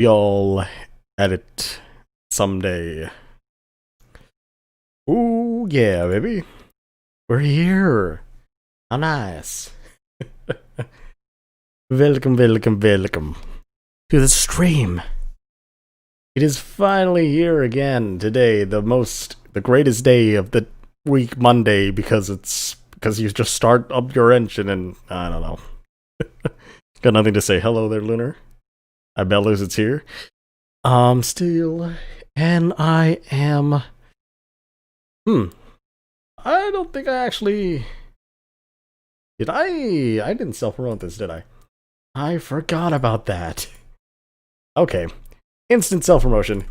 We all edit someday. Ooh, yeah, baby. We're here. How nice. Welcome to the stream. It is finally here again today, the greatest day of the week, Monday, because you just start up your engine and I don't know. Got nothing to say. Hello there, Lunar. I bet it's here. Still, and I am. I don't think I actually did. I didn't self-promote this, did I? I forgot about that. Okay, instant self-promotion.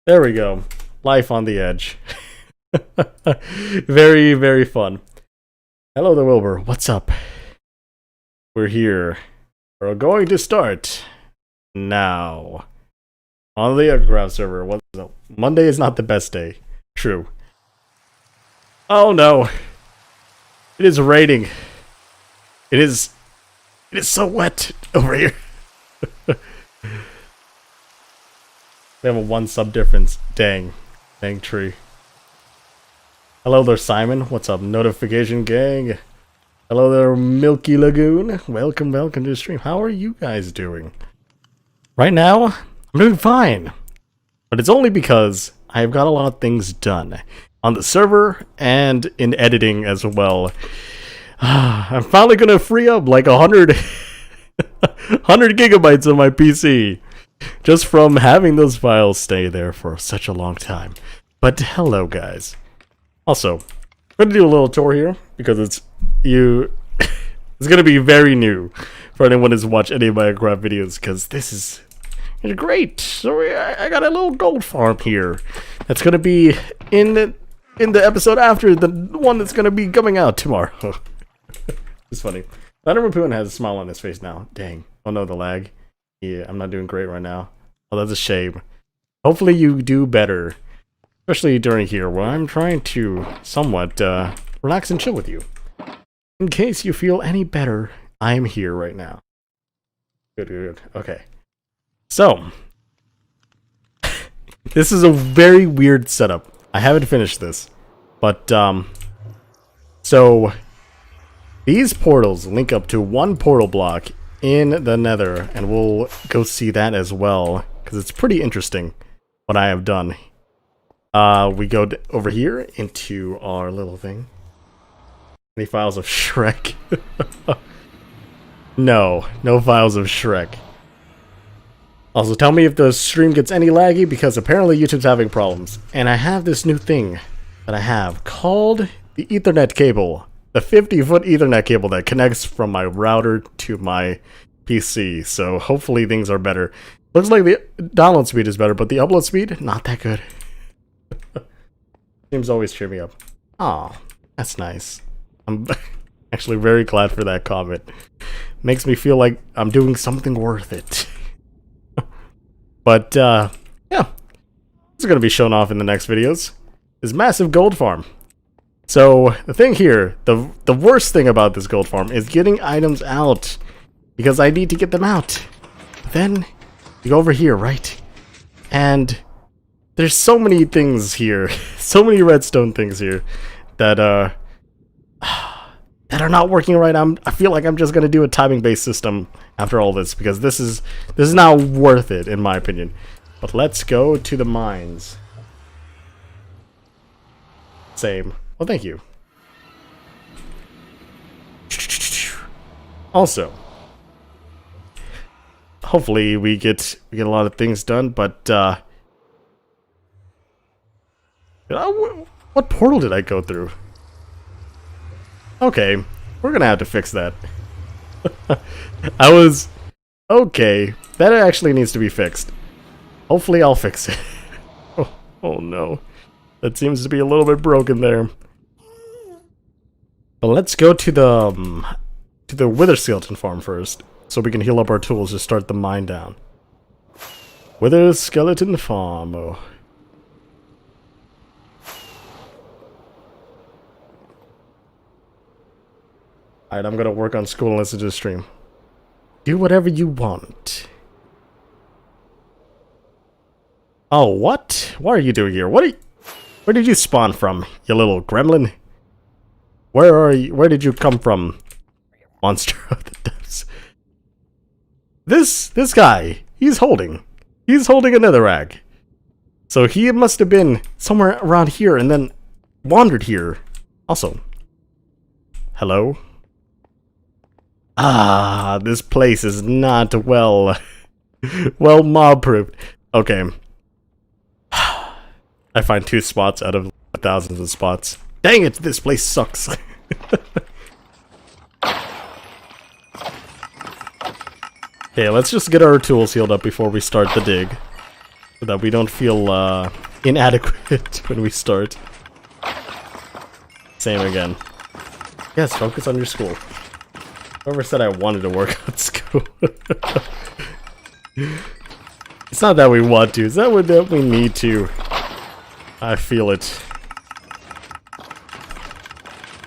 There we go. Life on the edge. Very, very fun. Hello there, Wilbur. What's up? We're here. We're going to start now on the EchoCraft server. What's up? Monday is not the best day. True. Oh no! It is raining. It is so wet over here. We have a 1 sub difference. Dang tree. Hello there, Simon. What's up, notification gang? Hello there, Milky Lagoon. Welcome to the stream. How are you guys doing? Right now, I'm doing fine. But it's only because I've got a lot of things done on the server and in editing as well. I'm finally gonna free up like 100 gigabytes on my PC just from having those files stay there for such a long time. But hello, guys. Also, we're gonna do a little tour here because it's gonna be very new for anyone who's watched any of my Minecraft videos, because it's great. So I got a little gold farm here that's gonna be in the episode after the one that's gonna be coming out tomorrow. It's funny. Leonard Mapoon has a smile on his face now. Dang. Oh no, the lag. Yeah, I'm not doing great right now. Oh, that's a shame. Hopefully you do better. Especially during here, where I'm trying to somewhat relax and chill with you. In case you feel any better, I'm here right now. Good. Okay. So, this is a very weird setup. I haven't finished this. But, so, these portals link up to one portal block in the Nether, and we'll go see that as well, because it's pretty interesting what I have done. We go over here into our little thing. Any files of Shrek? No files of Shrek. Also, tell me if the stream gets any laggy, because apparently YouTube's having problems. And I have this new thing that I have called the Ethernet cable. The 50-foot Ethernet cable that connects from my router to my PC. So hopefully things are better. Looks like the download speed is better, but the upload speed, not that good. Seems always cheer me up. Aw, that's nice. I'm actually very glad for that comment. Makes me feel like I'm doing something worth it. But, yeah. This is going to be shown off in the next videos. This massive gold farm. So, the thing here, the worst thing about this gold farm is getting items out. Because I need to get them out. Then, you go over here, right? And there's so many things here. So many redstone things here that are not working right. I feel like I'm just gonna do a timing-based system after all this, because this is not worth it in my opinion. But let's go to the mines. Same. Well, thank you. Also, hopefully we get a lot of things done, but what portal did I go through? Okay, we're gonna have to fix that. Okay, that actually needs to be fixed. Hopefully I'll fix it. Oh no. That seems to be a little bit broken there. But let's go to the Wither Skeleton farm first, so we can heal up our tools to start the mine down. Wither Skeleton farm. Oh. Alright, I'm gonna work on school and listen to the stream. Do whatever you want. Oh, what? What are you doing here? Where did you spawn from, you little gremlin? Where are you? Where did you come from? Monster of the depths. This guy, he's holding another rag. So he must have been somewhere around here and then wandered here. Also, hello? Ah, this place is not well mob-proofed. Okay. I find 2 spots out of thousands of spots. Dang it, this place sucks. Okay, let's just get our tools healed up before we start the dig. So that we don't feel inadequate when we start. Same again. Yes, focus on your school. Whoever said I wanted to work at school. It's not that we want to, it's that we need to. I feel it.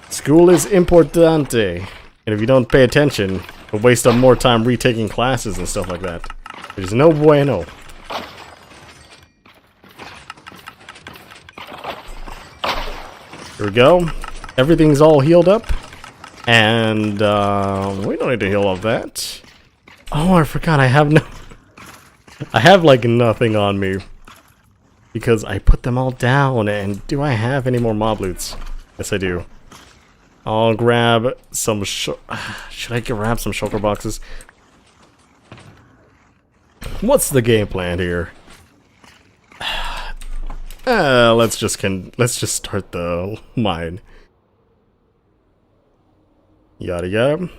School is importante. And if you don't pay attention, you'll waste up more time retaking classes and stuff like that. There's no bueno. Here we go. Everything's all healed up. And, we don't need to heal up that. Oh, I forgot I have I have, like, nothing on me. Because I put them all down, and do I have any more mob loots? Yes, I do. I'll grab some should I grab some shulker boxes? What's the game plan here? Let's just start the mine. Yada yada.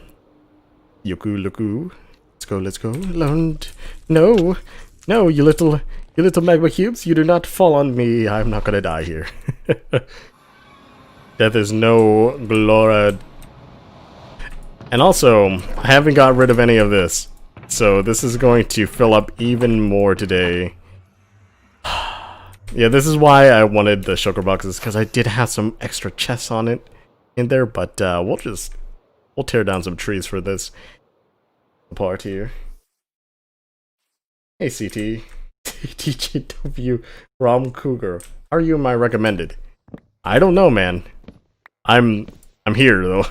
Yoku loku. Let's go. No, you little magma cubes, you do not fall on me. I'm not gonna die here. Death is no glory. And also, I haven't got rid of any of this. So this is going to fill up even more today. Yeah, this is why I wanted the shulker boxes, because I did have some extra chests on it in there, but we'll tear down some trees for this part here. Hey CT. TGW Rom Cougar. Are you my recommended? I don't know, man. I'm here though.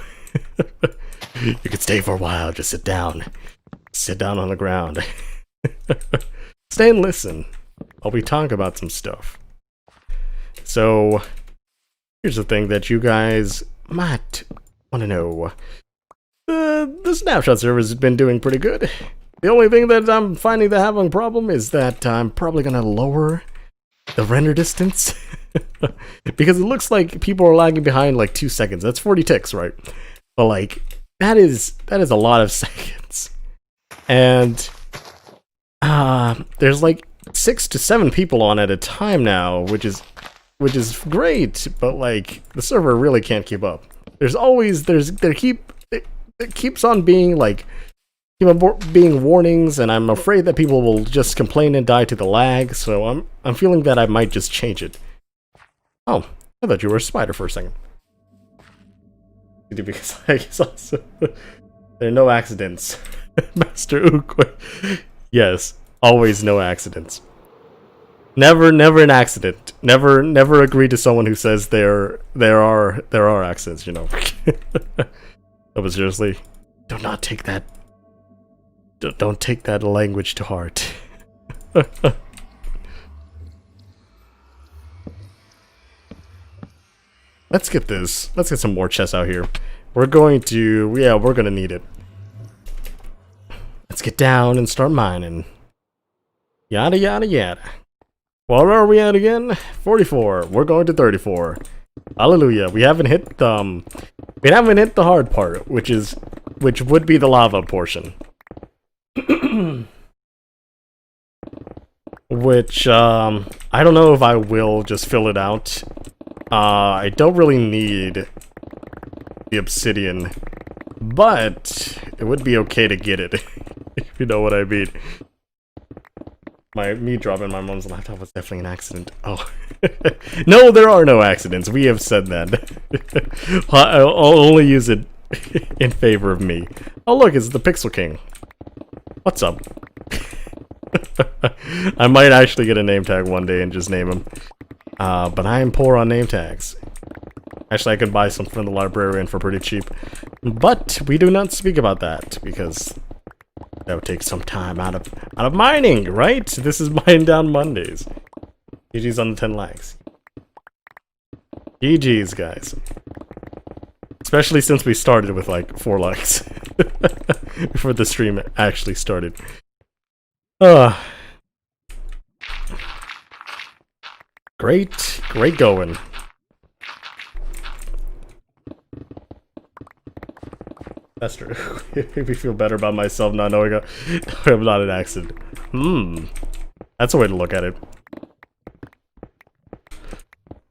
You can stay for a while, just sit down. Sit down on the ground. Stay and listen while we talk about some stuff. So here's the thing that you guys might want to know. The snapshot server has been doing pretty good. The only thing that I'm finding to have a problem is that I'm probably gonna lower the render distance. Because it looks like people are lagging behind like 2 seconds. That's 40 ticks, right? But like that is a lot of seconds. And there's like 6 to 7 people on at a time now, which is great, but like the server really can't keep up. There keeps on being like being warnings, and I'm afraid that people will just complain and die to the lag, so I'm feeling that I might just change it. Oh, I thought you were a spider for a second. Because I guess also there are no accidents. Master Ukwe. Yes, always no accidents. Never an accident. Never agree to someone who says there are accidents, you know. But seriously, do not take that. Don't take that language to heart. Let's get some more chests out here. We're gonna need it. Let's get down and start mining. Yada yada yada. Where are we at again? 44. We're going to 34. Hallelujah. We haven't hit the hard part, which would be the lava portion. Which I don't know if I will just fill it out. I don't really need the obsidian, but it would be okay to get it, if you know what I mean. Me dropping my mom's laptop was definitely an accident. Oh. No, there are no accidents. We have said that. I'll only use it in favor of me. Oh look, it's the Pixel King. What's up? I might actually get a name tag one day and just name him. But I am poor on name tags. Actually, I could buy some from the librarian for pretty cheap. But we do not speak about that, because that would take some time out of mining, right? This is Mine Down Mondays. GG's on the 10 likes. GG's, guys. Especially since we started with like 4 likes. Before the stream actually started. Great going. That's true. Made me feel better about myself not knowing I'm not an accident. That's a way to look at it.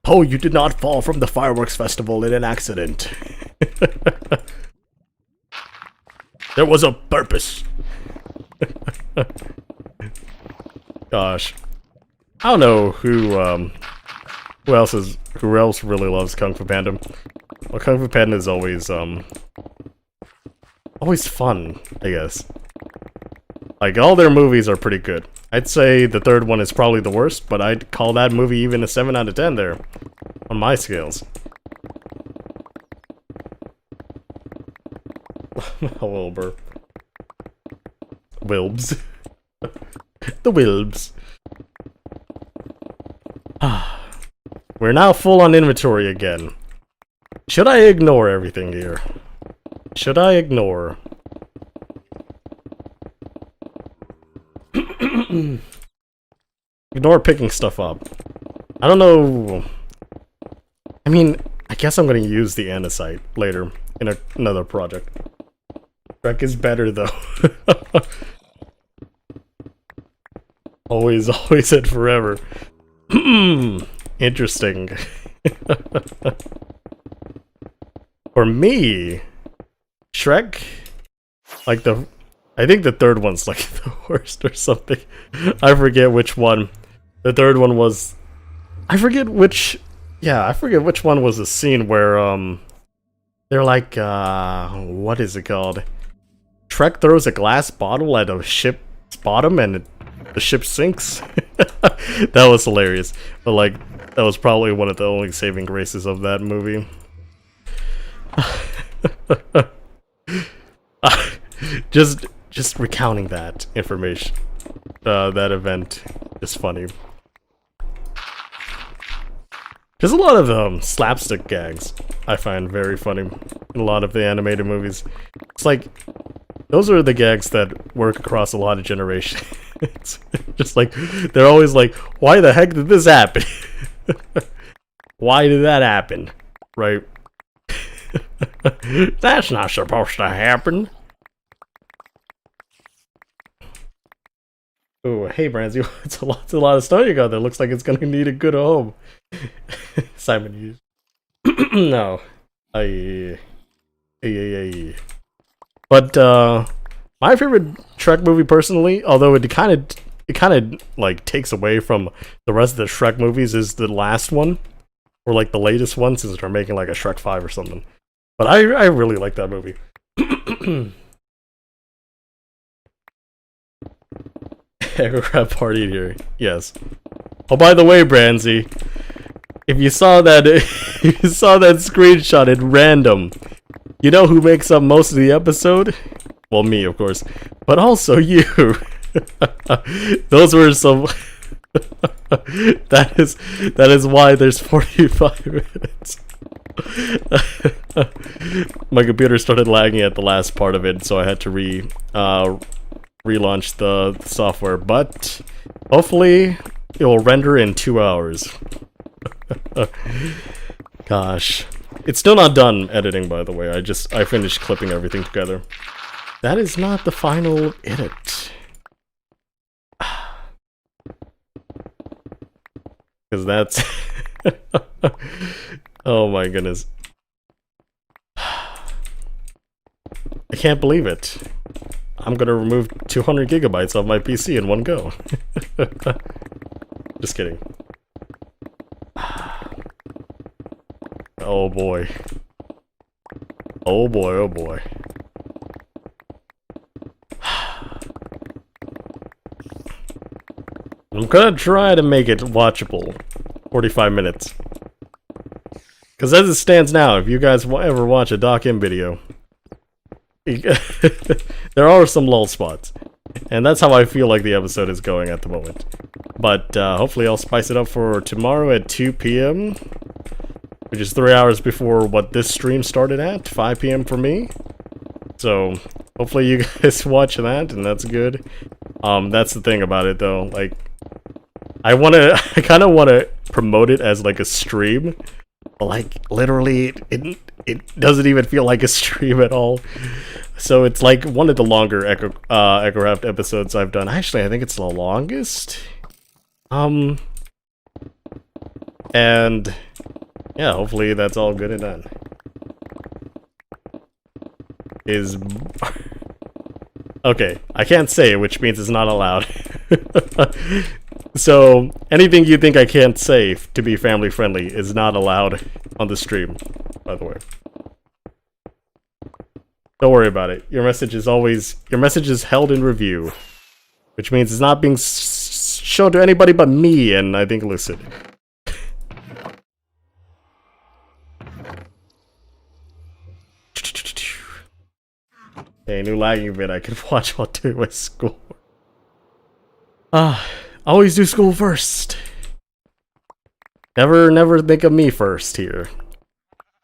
Oh, you did not fall from the fireworks festival in an accident. There was a purpose. Gosh. I don't know who else really loves Kung Fu Panda. Well, Kung Fu Panda is always fun, I guess. Like, all their movies are pretty good. I'd say the third one is probably the worst, but I'd call that movie even a 7 out of 10 there, on my scales. Wilbur. Wilbs. The Wilbs. We're now full on inventory again. Should I ignore everything here? Should I ignore? Ignore picking stuff up. I don't know. I mean, I guess I'm gonna use the andesite later in another project. Shrek is better though. Always and forever. Interesting. For me, Shrek, like I think the third one's like the worst or something. I forget which one. The third one was, I forget which one was the scene where they're like what is it called? Shrek throws a glass bottle at a ship's bottom and the ship sinks. That was hilarious. But like, that was probably one of the only saving graces of that movie. Just recounting that information, that event is funny. There's a lot of slapstick gags I find very funny in a lot of the animated movies. It's like, those are the gags that work across a lot of generations. It's just like, they're always like, why the heck did this happen? Why did that happen? Right? That's not supposed to happen. Oh, hey Brandsy, it's a lot of stuff you got there. Looks like it's gonna need a good home. Simon Hughes. No. But my favorite Shrek movie personally, although it kind of like takes away from the rest of the Shrek movies, is the last one, or like the latest one, since they're making like a Shrek 5 or something. But I really like that movie. EchoCraft party here. Yes. Oh, by the way, Brandsy, if you saw that screenshot at random, you know who makes up most of the episode? Well, me, of course, but also you. Those were some. That is why there's 45 minutes. My computer started lagging at the last part of it, so I had to relaunch the software, but hopefully it will render in 2 hours. Gosh, it's still not done editing, by the way. I finished clipping everything together. That is not the final edit, because that's oh my goodness, I can't believe it. I'm gonna remove 200 gigabytes of my PC in one go. Just kidding. Oh boy. Oh boy, oh boy. I'm gonna try to make it watchable. 45 minutes. Because as it stands now, if you guys ever watch a Doc-In video, there are some lull spots. And that's how I feel like the episode is going at the moment. But hopefully I'll spice it up for tomorrow at 2 p.m. Which is 3 hours before what this stream started at, 5 p.m. for me. So hopefully you guys watch that, and that's good. That's the thing about it though, like, I kind of want to promote it as like a stream. But like, literally, it doesn't even feel like a stream at all. So it's like one of the longer EchoCraft episodes I've done. Actually, I think it's the longest. And yeah, hopefully that's all good and done. Okay, I can't say it, which means it's not allowed. So, anything you think I can't say to be family friendly is not allowed on the stream, by the way. Don't worry about it. Your message is held in review, which means it's not being shown to anybody but me and I think Lucid. Hey, new lagging vid I could watch while doing my school. Always do school first. Never think of me first here.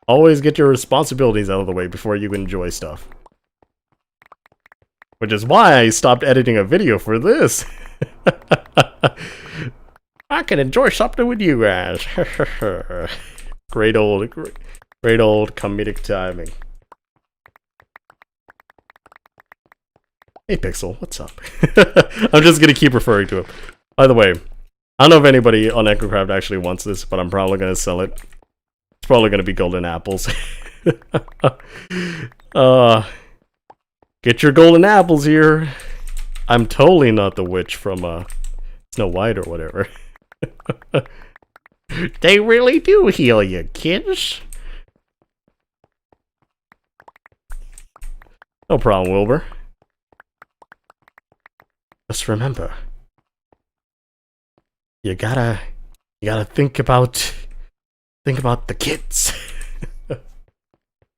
Always get your responsibilities out of the way before you enjoy stuff. Which is why I stopped editing a video for this. I can enjoy something with you guys. Great old comedic timing. Hey Pixel, what's up? I'm just gonna keep referring to him. By the way, I don't know if anybody on EchoCraft actually wants this, but I'm probably gonna sell it. It's probably gonna be golden apples. Get your golden apples here. I'm totally not the witch from Snow White or whatever. They really do heal you, kids. No problem, Wilbur. Just remember, you gotta think about the kids. I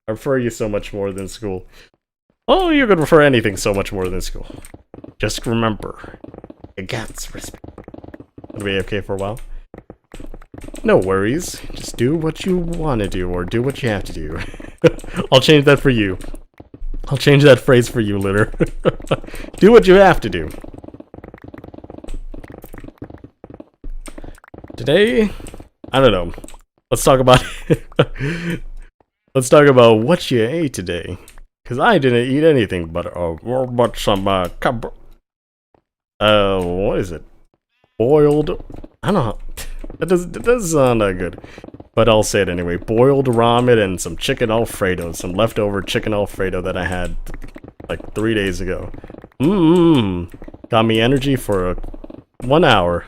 prefer you so much more than school. Oh, you could prefer anything so much more than school. Just remember, you got respect. Gonna be AFK for a while. No worries. Just do what you want to do, or do what you have to do. I'll change that for you. I'll change that phrase for you, Litter. Do what you have to do. Today, I don't know. Let's talk about let's talk about what you ate today. Cause I didn't eat anything but some what is it? Boiled. I don't know. It doesn't sound that good. But I'll say it anyway. Boiled ramen and some chicken Alfredo. Some leftover chicken Alfredo that I had like 3 days ago. Got me energy for 1 hour.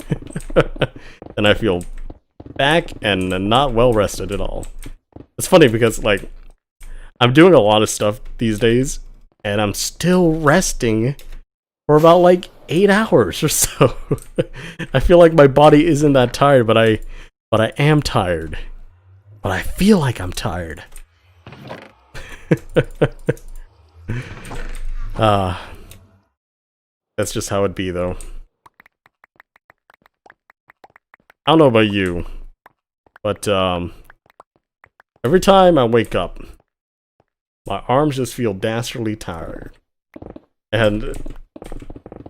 And I feel back and not well rested at all. It's funny because like I'm doing a lot of stuff these days and I'm still resting for about like 8 hours or so. I feel like my body isn't that tired, but I am tired. But I feel like I'm tired. That's just how it be though. I don't know about you, but every time I wake up, my arms just feel dastardly tired. And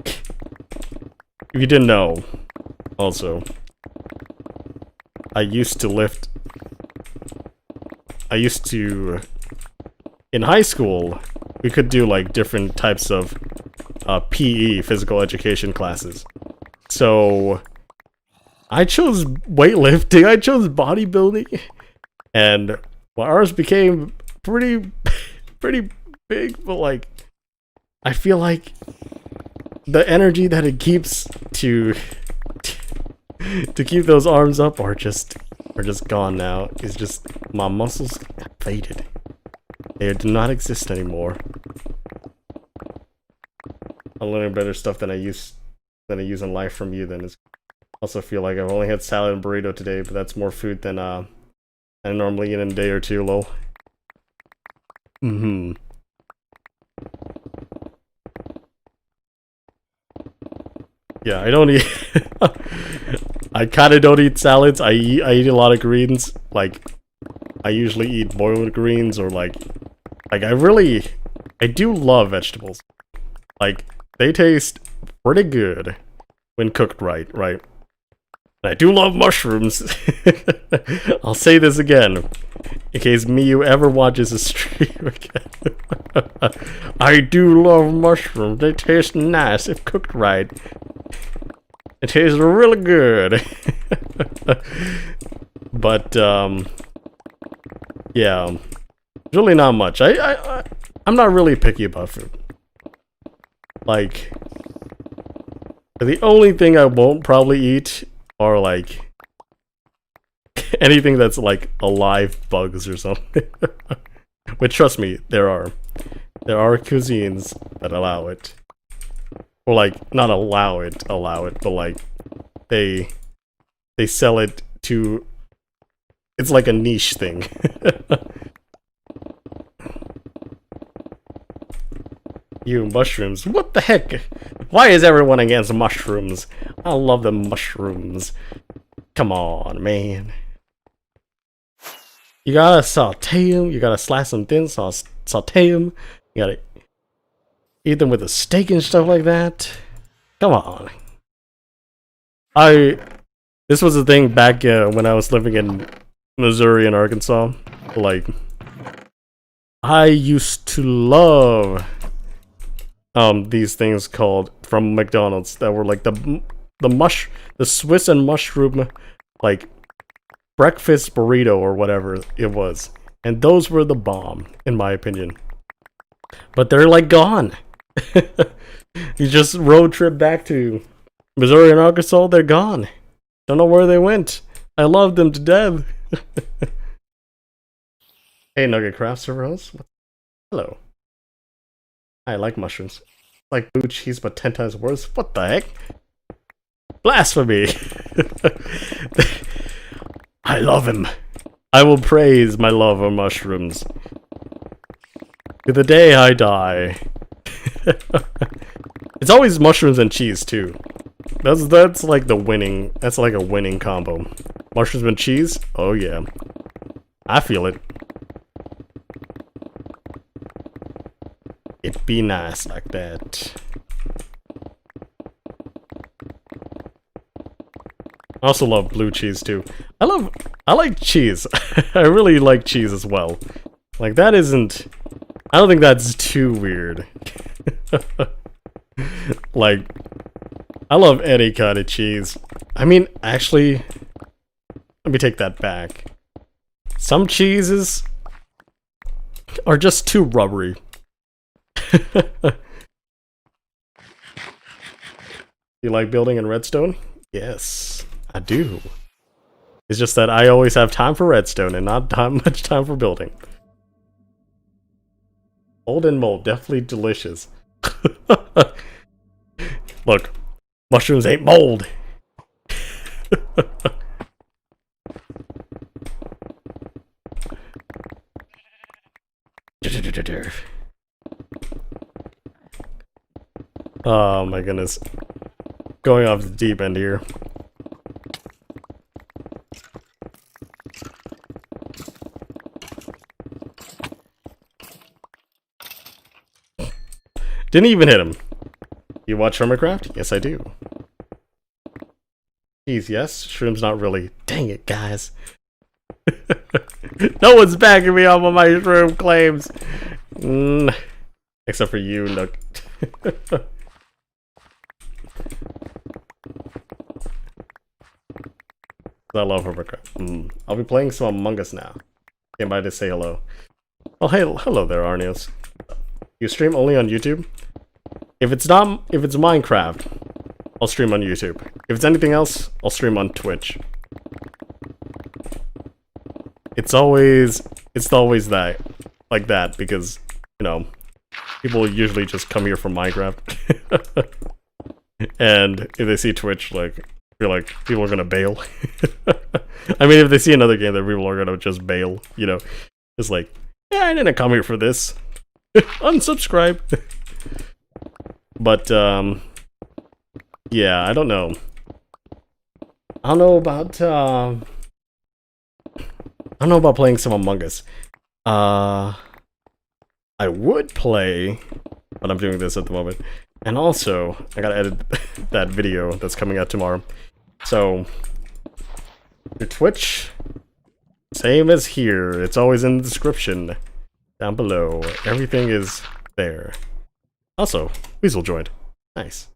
if you didn't know, also, in high school, we could do like different types of PE, physical education classes. So I chose weightlifting, I chose bodybuilding, and my arms became pretty big, but like, I feel like the energy that it keeps to keep those arms up are just gone now. It's just, my muscles have faded. They do not exist anymore. I'm learning better stuff than I use in life from you then. Also feel like I've only had salad and burrito today, but that's more food than I normally eat in a day or two, lol. Mm-hmm. Yeah, I don't eat... I kinda don't eat salads. I eat a lot of greens. Like, I usually eat boiled greens or like I do love vegetables. Like, they taste pretty good when cooked right? And I do love mushrooms. I'll say this again, in case Miyu ever watches a stream again. I do love mushrooms. They taste nice if cooked right. It tastes really good. But, yeah, really not much. I'm not really picky about food. Like, the only thing I won't probably eat are, like, anything that's, like, alive bugs or something. But trust me, there are cuisines that allow it. Or, like, not allow it, but, like, they sell it to... It's like a niche thing. You mushrooms. What the heck? Why is everyone against mushrooms? I love the mushrooms. Come on, man. You gotta saute them. You gotta slice them thin, saute them. You gotta eat them with a steak and stuff like that. Come on. This was the thing back when I was living in Missouri and Arkansas. Like, I used to love these things called from McDonald's that were like the Swiss and mushroom like breakfast burrito or whatever it was, and those were the bomb in my opinion. But they're like gone. You just road trip back to Missouri and Arkansas, they're gone. Don't know where they went. I love them to death. Hey, Nugget server host. Hello. I like mushrooms. Like blue cheese, but 10 times worse. What the heck? Blasphemy! I love him. I will praise my love of mushrooms to the day I die. It's always mushrooms and cheese too. That's like the winning. That's like a winning combo. Mushrooms and cheese. Oh yeah, I feel it. It'd be nice like that. I also love blue cheese too. I like cheese. I really like cheese as well. Like that isn't... I don't think that's too weird. Like, I love any kind of cheese. I mean, actually, let me take that back. Some cheeses are just too rubbery. You like building in redstone? Yes, I do. It's just that I always have time for redstone and not much time for building. Old and mold, definitely delicious. Look, mushrooms ain't mold. Oh my goodness. Going off the deep end here. Didn't even hit him. You watch Hermitcraft? Yes, I do. Jeez, yes. Shroom's not really. Dang it, guys. No one's backing me up on my shroom claims. Except for you, Nook. I love Hermitcraft. I'll be playing some Among Us now. Came by to say hello. Oh, hey, hello there, Arnios. You stream only on YouTube? If it's Mindcraft, I'll stream on YouTube. If it's anything else, I'll stream on Twitch. It's always that, like that, because, you know, people usually just come here from Minecraft. And if they see Twitch, like, feel like people are gonna bail. I mean, if they see another game, then people are gonna just bail, you know. It's like, yeah, I didn't come here for this. Unsubscribe. But, yeah, I don't know. I don't know about playing some Among Us. I would play, but I'm doing this at the moment. And also, I gotta edit that video that's coming out tomorrow. So, your Twitch, same as here. It's always in the description down below. Everything is there. Also, Weasel joined. Nice.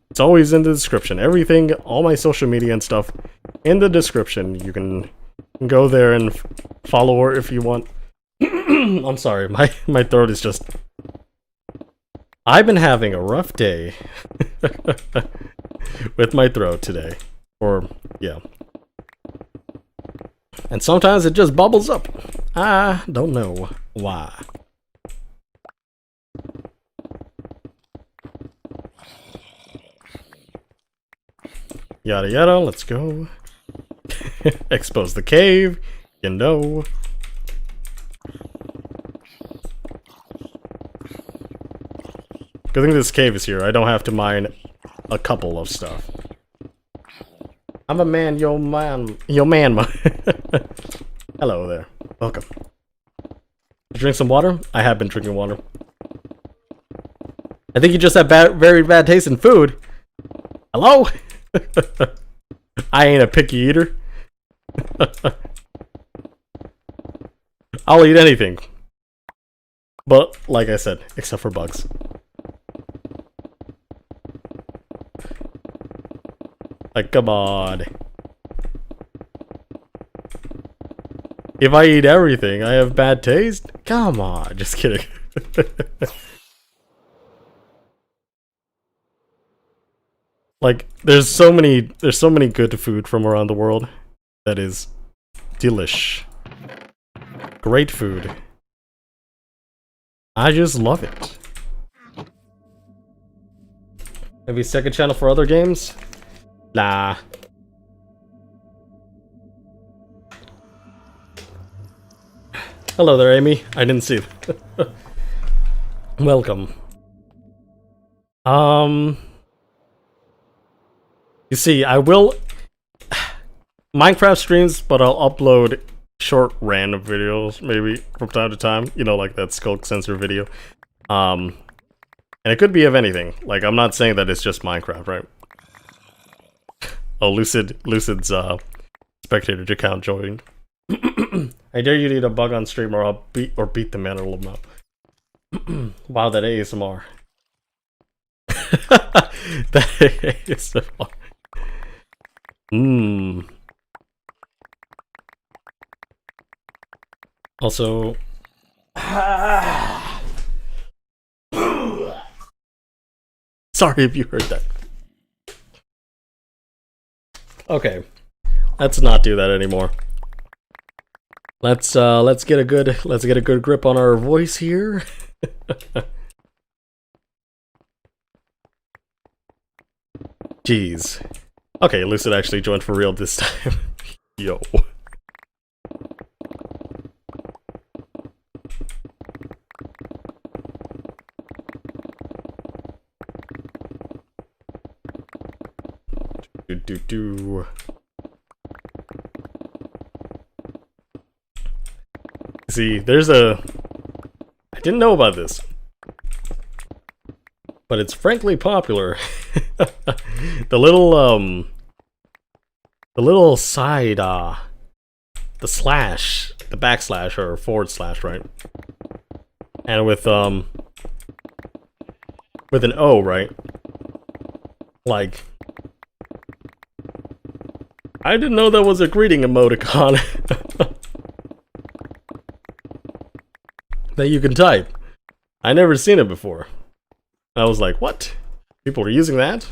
It's always in the description. Everything, all my social media and stuff, in the description. You can go there and follow her if you want. I'm sorry, my throat is just... I've been having a rough day with my throat today. Or, yeah. And sometimes it just bubbles up. I don't know why. Yada yada, let's go. Expose the cave, you know. Good thing this cave is here. I don't have to mine a couple of stuff. I'm a man, yo man. Hello there. Welcome. Drink some water? I have been drinking water. I think you just have very bad taste in food. Hello? I ain't a picky eater. I'll eat anything. But, like I said, except for bugs. Like, come on. If I eat everything, I have bad taste? Come on, just kidding. Like, there's so many good food from around the world that is delish. Great food. I just love it. Maybe second channel for other games? Nah. Hello there, Amy. I didn't see it. Welcome. You see, I will Minecraft streams, but I'll upload short random videos maybe from time to time, you know, like that Skulk Sensor video. And it could be of anything. Like, I'm not saying that it's just Minecraft, right? Oh, Lucid's spectator account joined. I dare you to eat a bug on stream, or I'll beat the man a little bit. Wow, that ASMR. That ASMR. Also, sorry if you heard that. Okay, let's not do that anymore. Let's get a good grip on our voice here. Jeez. Okay, Lucid actually joined for real this time. Yo. Do. See, there's a... I didn't know about this, but it's frankly popular. The little side, the slash, the backslash or forward slash, right? And with an O, right? Like, I didn't know that was a greeting emoticon that you can type. I never seen it before. I was like, what? People are using that?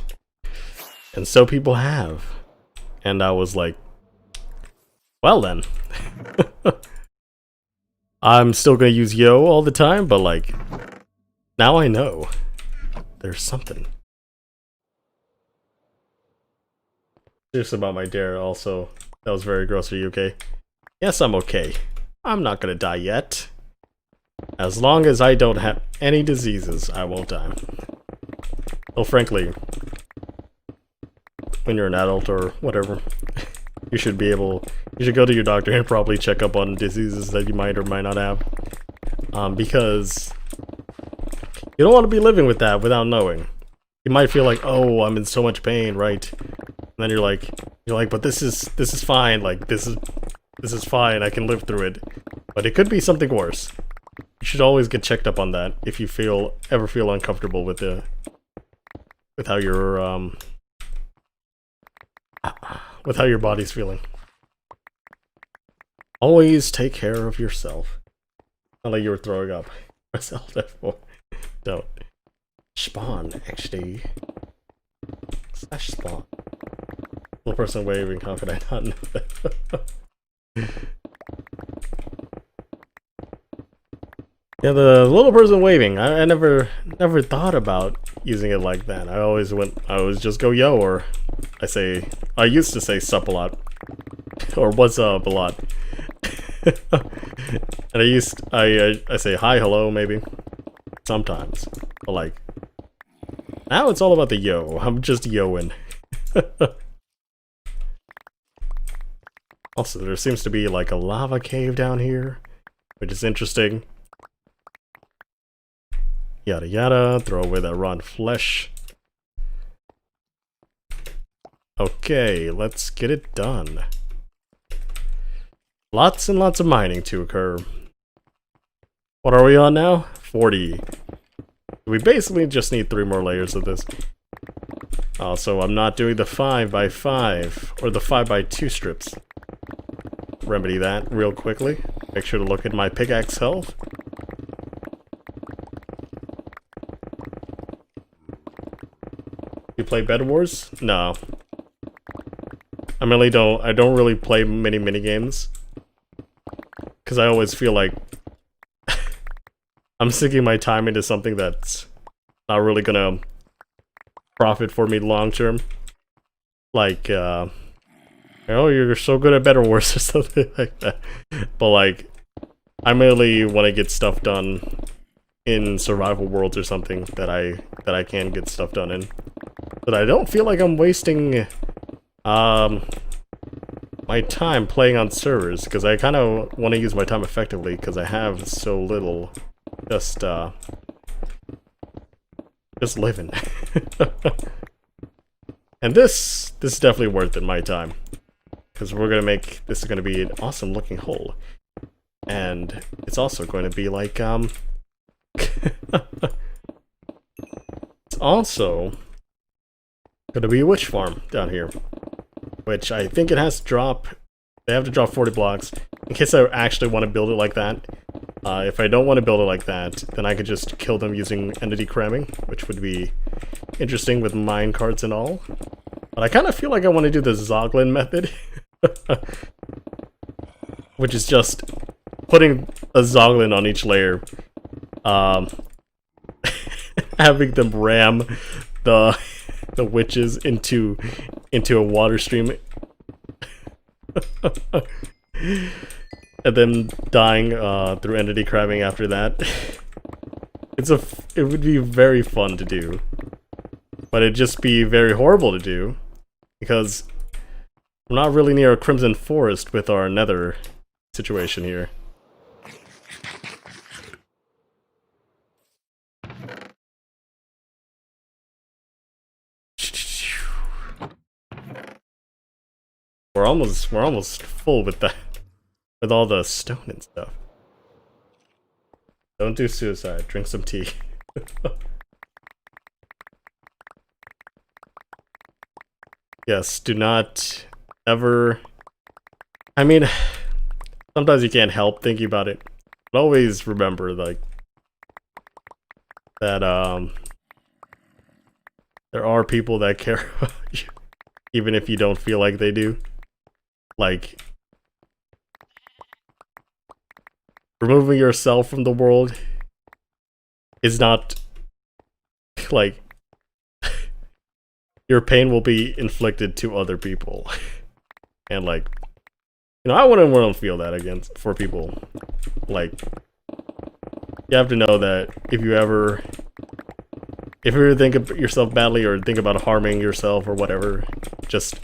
And so people have. And I was like, well then. I'm still gonna use yo all the time, but like, now I know. There's something. Serious about my dare also. That was very gross. Are you okay? Yes, I'm okay. I'm not gonna die yet. As long as I don't have any diseases, I won't die. Well, frankly, when you're an adult or whatever, you should go to your doctor and probably check up on diseases that you might or might not have. Because you don't want to be living with that without knowing. You might feel like, oh, I'm in so much pain, right? And then you're like, but this is fine. Like this is fine. I can live through it. But it could be something worse. You should always get checked up on that if you ever feel uncomfortable with how your body's feeling. Always take care of yourself. Not like you were throwing up. Press Alt F4. Don't. Spawn, actually. / spawn. Little person waving, how could I not know that? Yeah, the little person waving. I never thought about using it like that. I always just go yo, or I used to say sup a lot. Or what's up a lot. And I say hi, hello, maybe. Sometimes. But like, now it's all about the yo. I'm just yoing. Also, there seems to be like a lava cave down here, which is interesting. Yada yada, throw away that rotten flesh. Okay, let's get it done. Lots and lots of mining to occur. What are we on now? 40. We basically just need 3 more layers of this. Also, I'm not doing the 5x5 or the 5x2 strips. Remedy that real quickly. Make sure to look at my pickaxe health. You play Bed Wars? No. I don't really play many minigames. Because I always feel like I'm sinking my time into something that's not really gonna profit for me long term. Like, oh, you're so good at Better Wars or something like that. But like, I mainly want to get stuff done in survival worlds or something that I can get stuff done in. But I don't feel like I'm wasting my time playing on servers, because I kind of want to use my time effectively because I have so little just living. And this is definitely worth it, my time, because this is gonna be an awesome looking hole, and it's also going to be like it's also gonna be a witch farm down here, which I think it has to drop. They have to drop 40 blocks in case I actually want to build it like that. If I don't want to build it like that, then I could just kill them using entity cramming, which would be interesting with mine carts and all. But I kind of feel like I want to do the Zoglin method, which is just putting a Zoglin on each layer, having them ram the witches into a water stream, and then dying through entity cramming after that. It would be very fun to do, but it'd just be very horrible to do because I'm not really near a Crimson Forest with our nether situation here. We're almost full with that, with all the stone and stuff. Don't do suicide. Drink some tea. Yes, do not ever. I mean, sometimes you can't help thinking about it, but always remember like that there are people that care about you, even if you don't feel like they do. Like, removing yourself from the world is not like your pain will be inflicted to other people. And like, you know, I wouldn't want to feel that against for people. Like, you have to know that if you ever think of yourself badly or think about harming yourself or whatever, just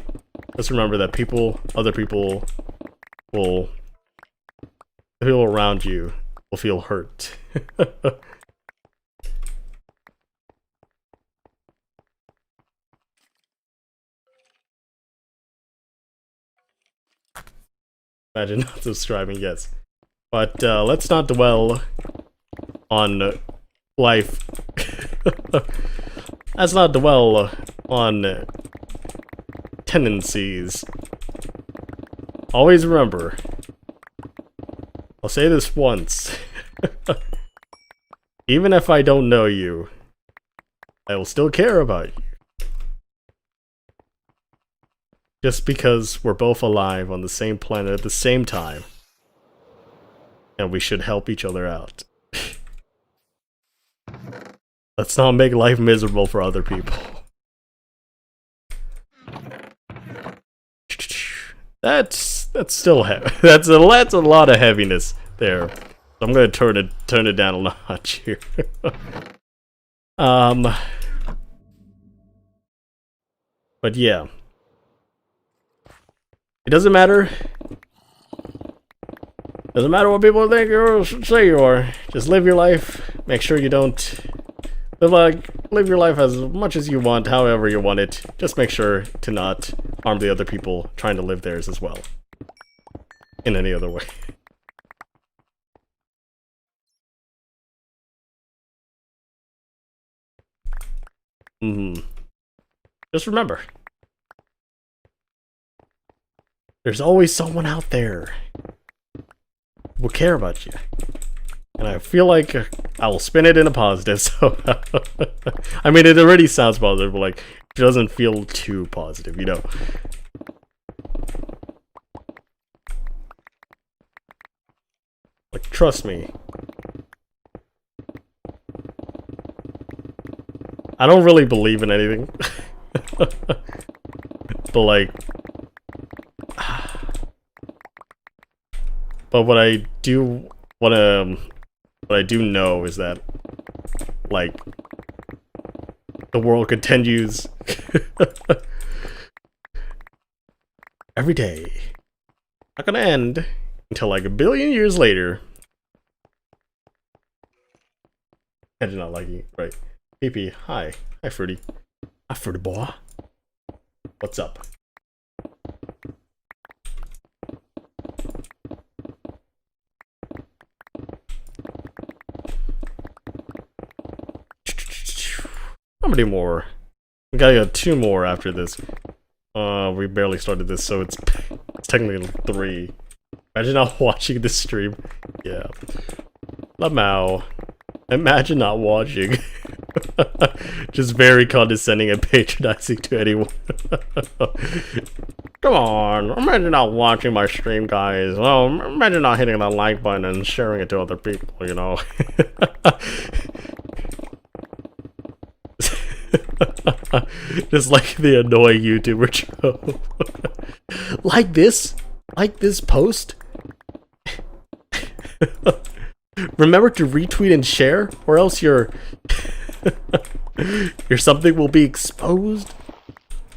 remember that other people will, the people around you will feel hurt. Imagine not subscribing, yes. But let's not dwell on life. Let's not dwell on tendencies. Always remember, I'll say this once. Even if I don't know you, I will still care about you. Just because we're both alive on the same planet at the same time. And we should help each other out. Let's not make life miserable for other people. That's still heavy. That's a lot of heaviness there. I'm gonna turn it down a notch here. But yeah. It doesn't matter. Doesn't matter what people think or say you are. Just live your life. Make sure you don't live your life as much as you want, however you want it. Just make sure to not harm the other people trying to live theirs as well. In any other way. Just remember. There's always someone out there who will care about you. And I feel like I will spin it in a positive, so... I mean, it already sounds positive, but like, it doesn't feel too positive, you know? Like, trust me. I don't really believe in anything. But like... But what I do know is that, like, the world continues every day. Not gonna end until like 1 billion years later. I did not like you, right? PP, hi. Hi, Fruity. Hi, Fruity boy. What's up? How many more? We gotta get 2 more after this. We barely started this, so it's technically 3. Imagine not watching this stream. Yeah. Lamau. Imagine not watching. Just very condescending and patronizing to anyone. Come on, imagine not watching my stream, guys. Oh, imagine not hitting that like button and sharing it to other people, you know. Just like the annoying YouTuber trope. Like this post. Remember to retweet and share, or else your something will be exposed.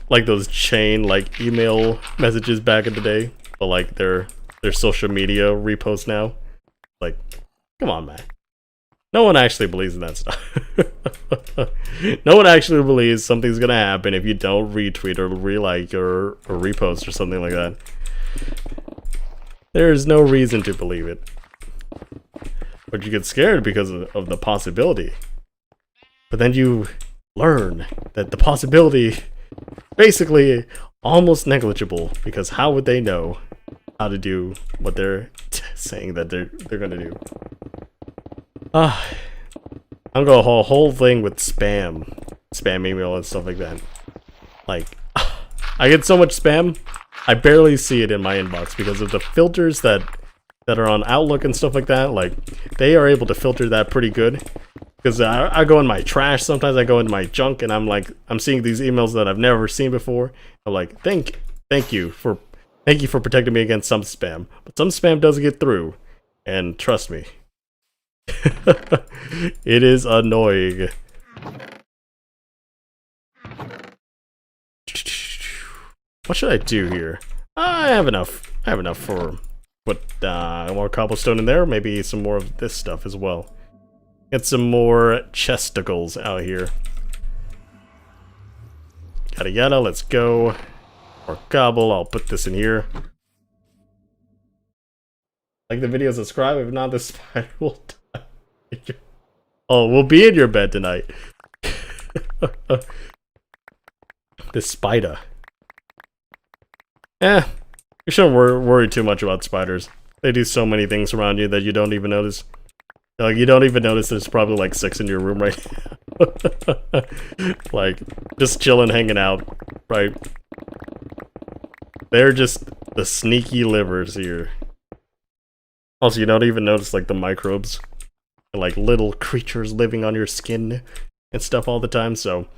Like those chain like email messages back in the day, but like their social media reposts now. Like, come on, man. No one actually believes in that stuff. No one actually believes something's gonna happen if you don't retweet or re-like or repost or something like that. There is no reason to believe it. But you get scared because of the possibility. But then you learn that the possibility basically almost negligible, because how would they know how to do what they're saying that they're gonna do? I'm going a whole thing with spam email and stuff like that. Like, I get so much spam, I barely see it in my inbox because of the filters that are on Outlook and stuff like that. Like, they are able to filter that pretty good. Because I go in my trash, sometimes I go in my junk, and I'm seeing these emails that I've never seen before. I'm like, thank you for protecting me against some spam. But some spam does get through, and trust me, it is annoying. What should I do here? I have enough. For put more cobblestone in there. Maybe some more of this stuff as well. Get some more chesticles out here. Yada yada. Let's go. Or cobble. I'll put this in here. Like the video, subscribe. If not, the spider will die. Oh, we'll be in your bed tonight. The spider. You shouldn't worry too much about spiders. They do so many things around you that you don't even notice. Like, you don't even notice there's probably like 6 in your room right now. Like, just chilling, hanging out, right? They're just the sneaky livers here. Also, you don't even notice like the microbes. Like little creatures living on your skin and stuff all the time, so...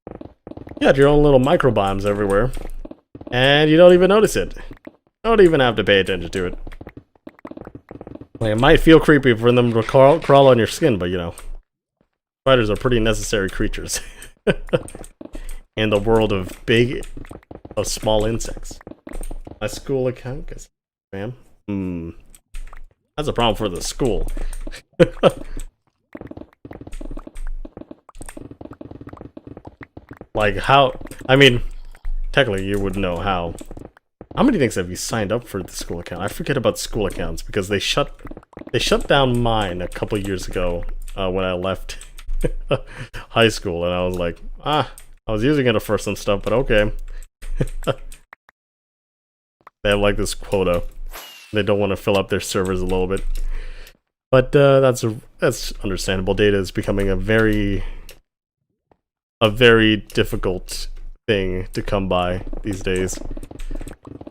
You got your own little microbiomes everywhere. And you don't even notice it. Don't even have to pay attention to it. Like, it might feel creepy for them to crawl on your skin, but you know, spiders are pretty necessary creatures in the world of small insects. My school account, guess, ma'am. That's a problem for the school. Like how? I mean, technically, you would know how. How many things have you signed up for the school account? I forget about school accounts because they shut down mine a couple years ago when I left high school, and I was like, I was using it for some stuff, but okay. They have like this quota. They don't want to fill up their servers a little bit, but that's understandable. Data is becoming a very difficult thing to come by these days.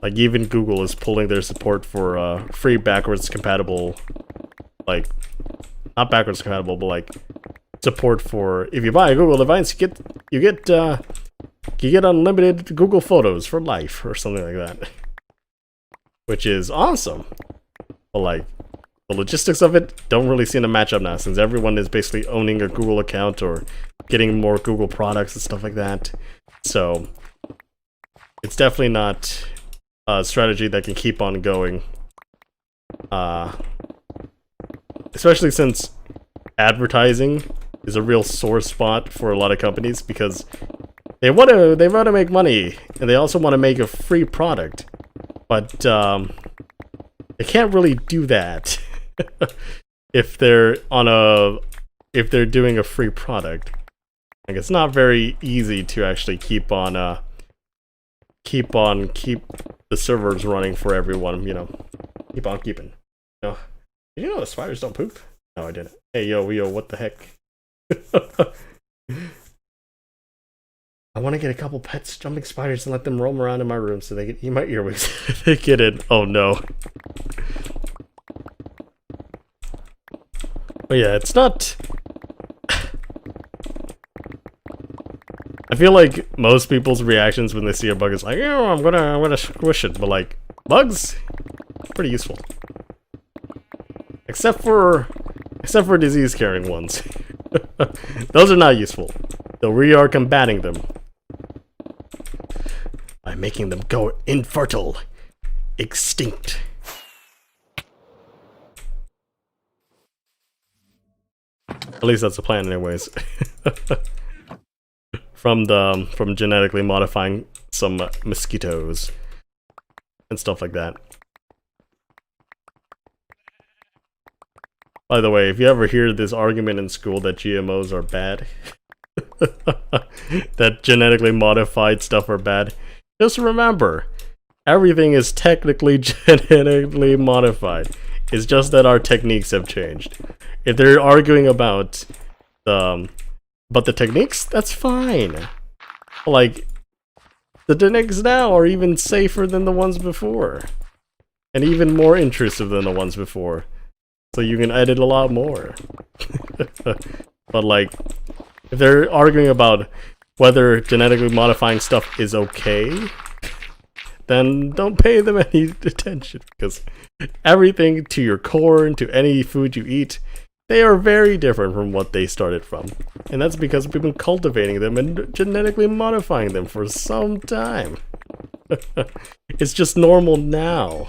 Like, even Google is pulling their support for free backwards compatible, like, not backwards compatible, but like support for, if you buy a Google device, you get unlimited Google Photos for life or something like that, which is awesome. But like, the logistics of it don't really seem to match up now, since everyone is basically owning a Google account or getting more Google products and stuff like that. So it's definitely not a strategy that can keep on going. Especially since advertising is a real sore spot for a lot of companies, because they want to make money, and they also want to make a free product, but they can't really do that if they're doing a free product. Like, it's not very easy to actually keep the servers running for everyone, you know. Keep on keeping. You know, did you know the spiders don't poop? No, I didn't. Hey, yo, what the heck? I want to get a couple pets jumping spiders and let them roam around in my room so they can eat my earwigs. They get in. Oh no. But yeah, it's not... I feel like most people's reactions when they see a bug is like, oh, I'm gonna squish it, but like, bugs, pretty useful. Except for disease-carrying ones. Those are not useful. Though we are combating them by making them go infertile, extinct. At least that's the plan, anyways. From genetically modifying some mosquitoes and stuff like that. By the way, if you ever hear this argument in school that GMOs are bad, that genetically modified stuff are bad, just remember, everything is technically genetically modified. It's just that our techniques have changed. If they're arguing about the techniques, that's fine. Like, the techniques now are even safer than the ones before, and even more intrusive than the ones before. So you can edit a lot more. But like, if they're arguing about whether genetically modifying stuff is okay, then don't pay them any attention, because everything to your core and to any food you eat, they are very different from what they started from. And that's because we've been cultivating them and genetically modifying them for some time. It's just normal now.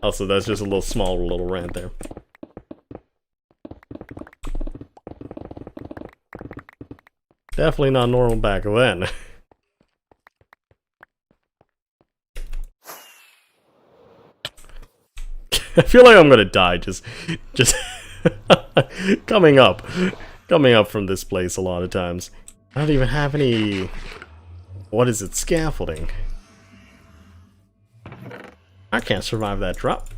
Also, that's just a little rant there. Definitely not normal back then. I feel like I'm gonna die just coming up from this place a lot of times. I don't even have any, what is it, scaffolding. I can't survive that drop.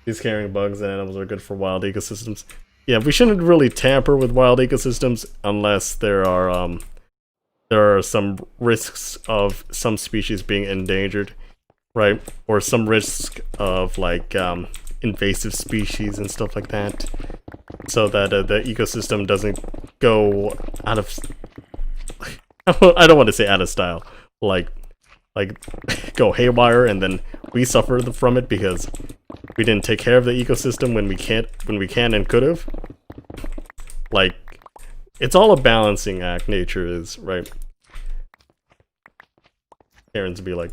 These carrying bugs and animals are good for wild ecosystems. Yeah, we shouldn't really tamper with wild ecosystems unless there are some risks of some species being endangered, right? Or some risk of like invasive species and stuff like that, so that the ecosystem doesn't go out of I don't want to say out of style, like go haywire, and then we suffer from it because we didn't take care of the ecosystem when we can and could have. Like, it's all a balancing act, nature is, right? Karen's be like,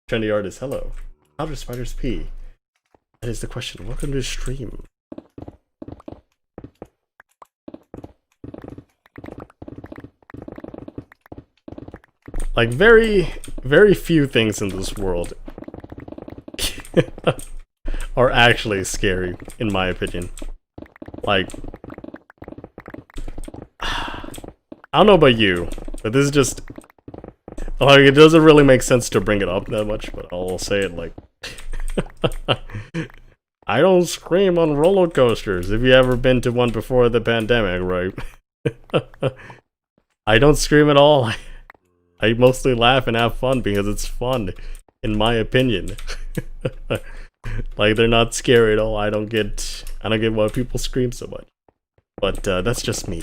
trendy artist, hello. How do spiders pee? That is the question. Welcome to the stream. Like, very, very few things in this world are actually scary, in my opinion. Like, I don't know about you, but this is just, like, it doesn't really make sense to bring it up that much, but I'll say it like, I don't scream on roller coasters. If you ever been to one before the pandemic, right? I don't scream at all. I mostly laugh and have fun because it's fun, in my opinion. Like, they're not scary at all. I don't get why people scream so much. But that's just me.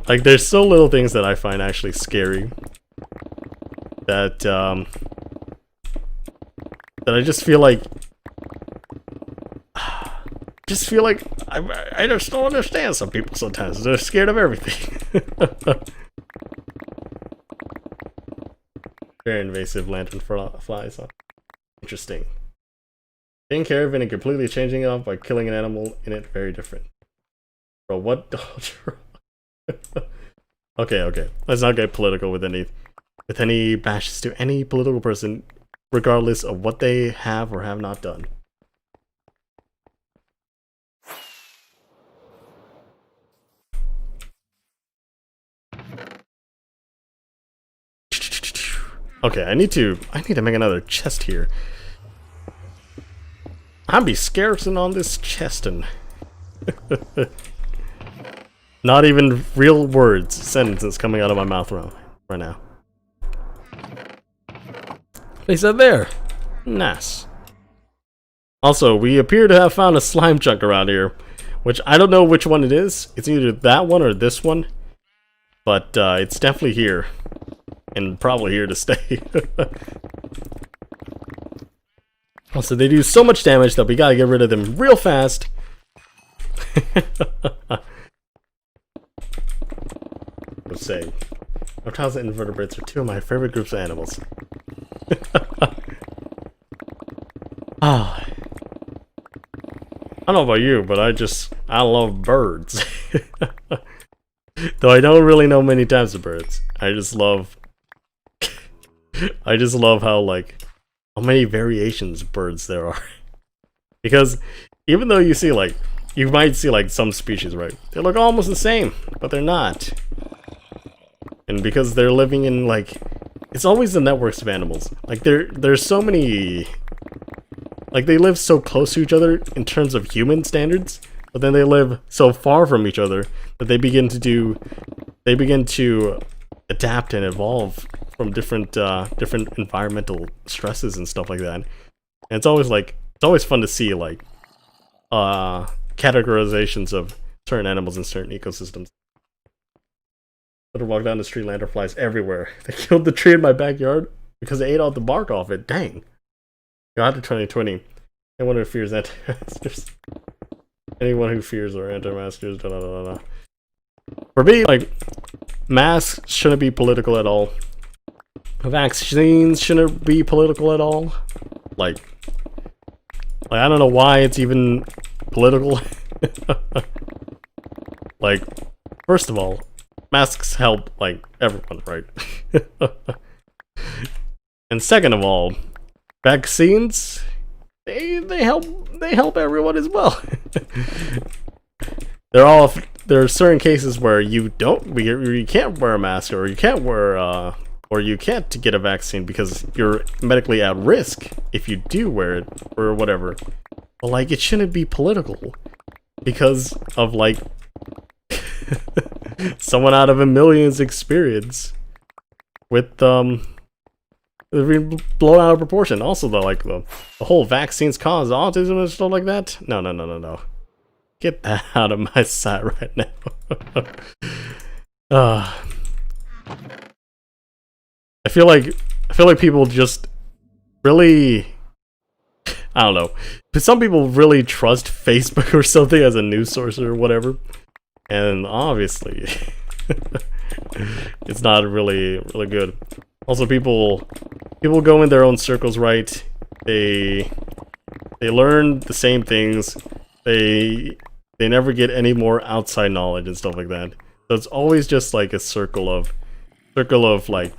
Like, there's so little things that I find actually scary that that I just feel like I just don't understand some people sometimes. They're scared of everything. Very invasive lantern flies, huh? Interesting. Taking care of it and completely changing it up by killing an animal in it, very different. Bro, what? Okay. Let's not get political with any bashes to any political person, regardless of what they have or have not done. Okay, I need to make another chest here. I'll be scarcing on this chestin'. Not even real words, sentences coming out of my mouth right now. They said there. Nice. Also, we appear to have found a slime chunk around here, which I don't know which one it is. It's either that one or this one, but it's definitely here. And probably here to stay. Also, they do so much damage that we gotta get rid of them real fast. Let's say, reptiles and invertebrates are two of my favorite groups of animals. I don't know about you, but I love birds. Though I don't really know many types of birds. I just love how many variations of birds there are. Because even though you might see like some species, right? They look almost the same, but they're not. And because they're living in it's always the networks of animals. Like there's so many, they live so close to each other in terms of human standards, but then they live so far from each other that they begin to adapt and evolve different different environmental stresses and stuff like that. And it's always fun to see like categorizations of certain animals in certain ecosystems. Let her walk down the street, land flies everywhere. They killed the tree in my backyard because they ate all the bark off it. Dang. God to 2020. Anyone who fears anti-masters. Anyone who fears or anti-masters. For me, like, masks shouldn't be political at all. Vaccines shouldn't be political at all. Like I don't know why it's even political. Like, first of all, masks help, like, everyone, right? And second of all, vaccines, they help everyone as well. There are certain cases where you can't wear a mask, or you can't wear or you can't get a vaccine because you're medically at risk if you do wear it or whatever. But like, it shouldn't be political because of like someone out of a million's experience with blown out of proportion. Also, though, like the whole vaccines cause autism and stuff like that. No. Get that out of my sight right now. I feel like people just really, I don't know. But some people really trust Facebook or something as a news source or whatever, and obviously, it's not really good. Also, people go in their own circles, right? They learn the same things. They never get any more outside knowledge and stuff like that. So it's always just like a circle of like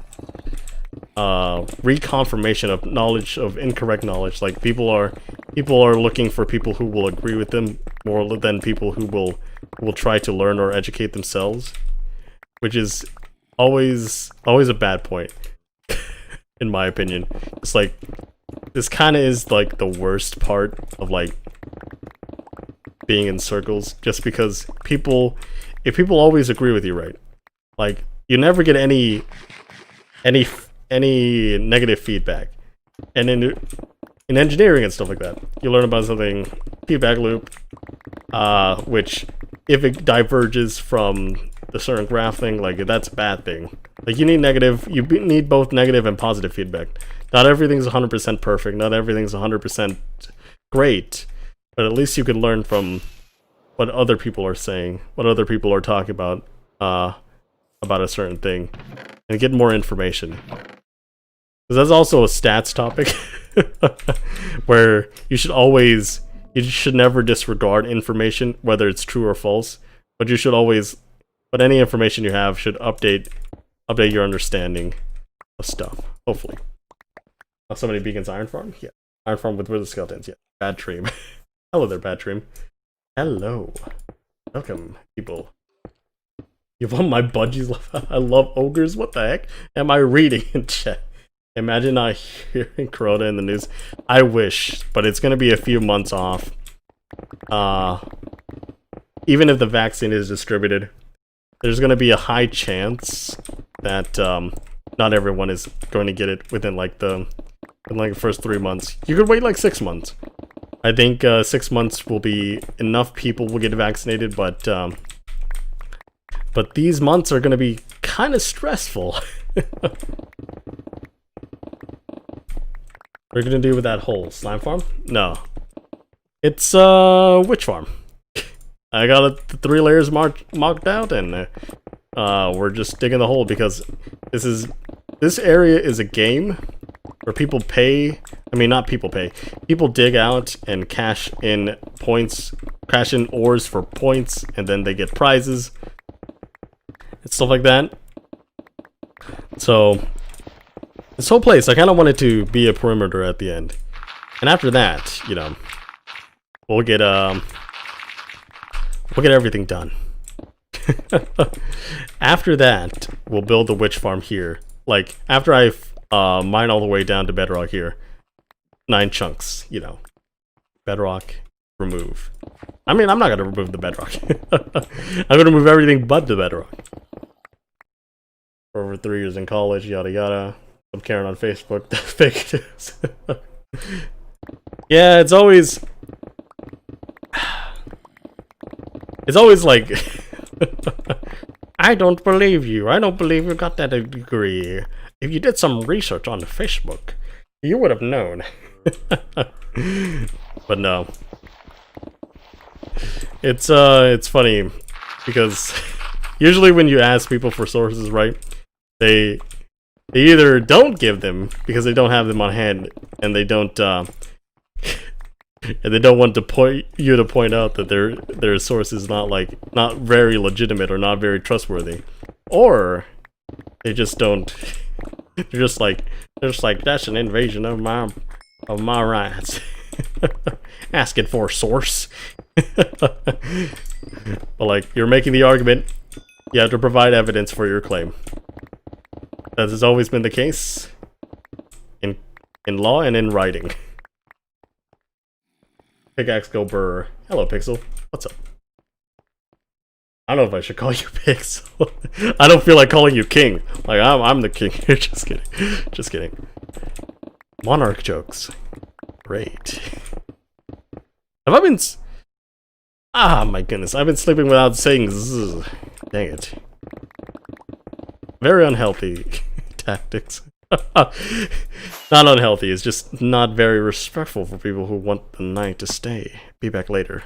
reconfirmation of knowledge, of incorrect knowledge. Like people are looking for people who will agree with them more than people who will try to learn or educate themselves, which is always a bad point. In my opinion, it's like this kind of is like the worst part of like being in circles, just because if people always agree with you, right, like you never get any negative feedback. And in engineering and stuff like that, you learn about something, feedback loop, which if it diverges from the certain graph thing, like that's a bad thing. Like you need both negative and positive feedback. Not everything's 100% perfect, not everything's 100% great, but at least you can learn from what other people are saying, what other people are talking about a certain thing, and get more information. Because that's also a stats topic, where you should never disregard information, whether it's true or false, but any information you have should update your understanding of stuff, hopefully. Somebody Beacon's Iron Farm? Yeah. Iron Farm with wither skeletons, yeah. Bad Dream. Hello there, Bad Dream. Hello. Welcome, people. You want my budgies? I love ogres? What the heck am I reading in chat? Imagine not hearing Corona in the news. I wish, but it's going to be a few months off. Even if the vaccine is distributed, there's going to be a high chance that not everyone is going to get it within like the first 3 months. You could wait like 6 months. I think 6 months will be enough people will get vaccinated, but these months are going to be kind of stressful. What are you going to do with that hole? Slime farm? No. It's witch farm. I got the 3 layers marked out, and we're just digging the hole because this area is a game where people pay. I mean, not people pay. People dig out and cash in points, cash in ores for points, and then they get prizes and stuff like that. So this whole place, I kind of wanted to be a perimeter at the end, and after that, you know, we'll get everything done. After that, we'll build the witch farm here. Like after I mine all the way down to bedrock here, 9 chunks, you know, bedrock, remove. I mean, I'm not gonna remove the bedrock. I'm gonna remove everything but the bedrock. for over 3 years in college, yada yada. I'm Karen on Facebook. The fake news. Yeah, it's always like I don't believe you. I don't believe you got that degree. If you did some research on Facebook, you would have known. But no. It's funny because usually when you ask people for sources, right, they either don't give them because they don't have them on hand, and they don't want to point out that their source is not very legitimate or not very trustworthy, or they just don't. They're just like that's an invasion of my rights. Asking for a source. But like, you're making the argument, you have to provide evidence for your claim. That has always been the case in law and in writing. Pickaxe go burr. Hello, Pixel. What's up? I don't know if I should call you Pixel. I don't feel like calling you King. Like, I'm the king here. Just kidding. Just kidding. Monarch jokes. Great. Have I been... Ah, my goodness. I've been sleeping without saying zzz. Dang it. Very unhealthy tactics. Not unhealthy, it's just not very respectful for people who want the night to stay. Be back later.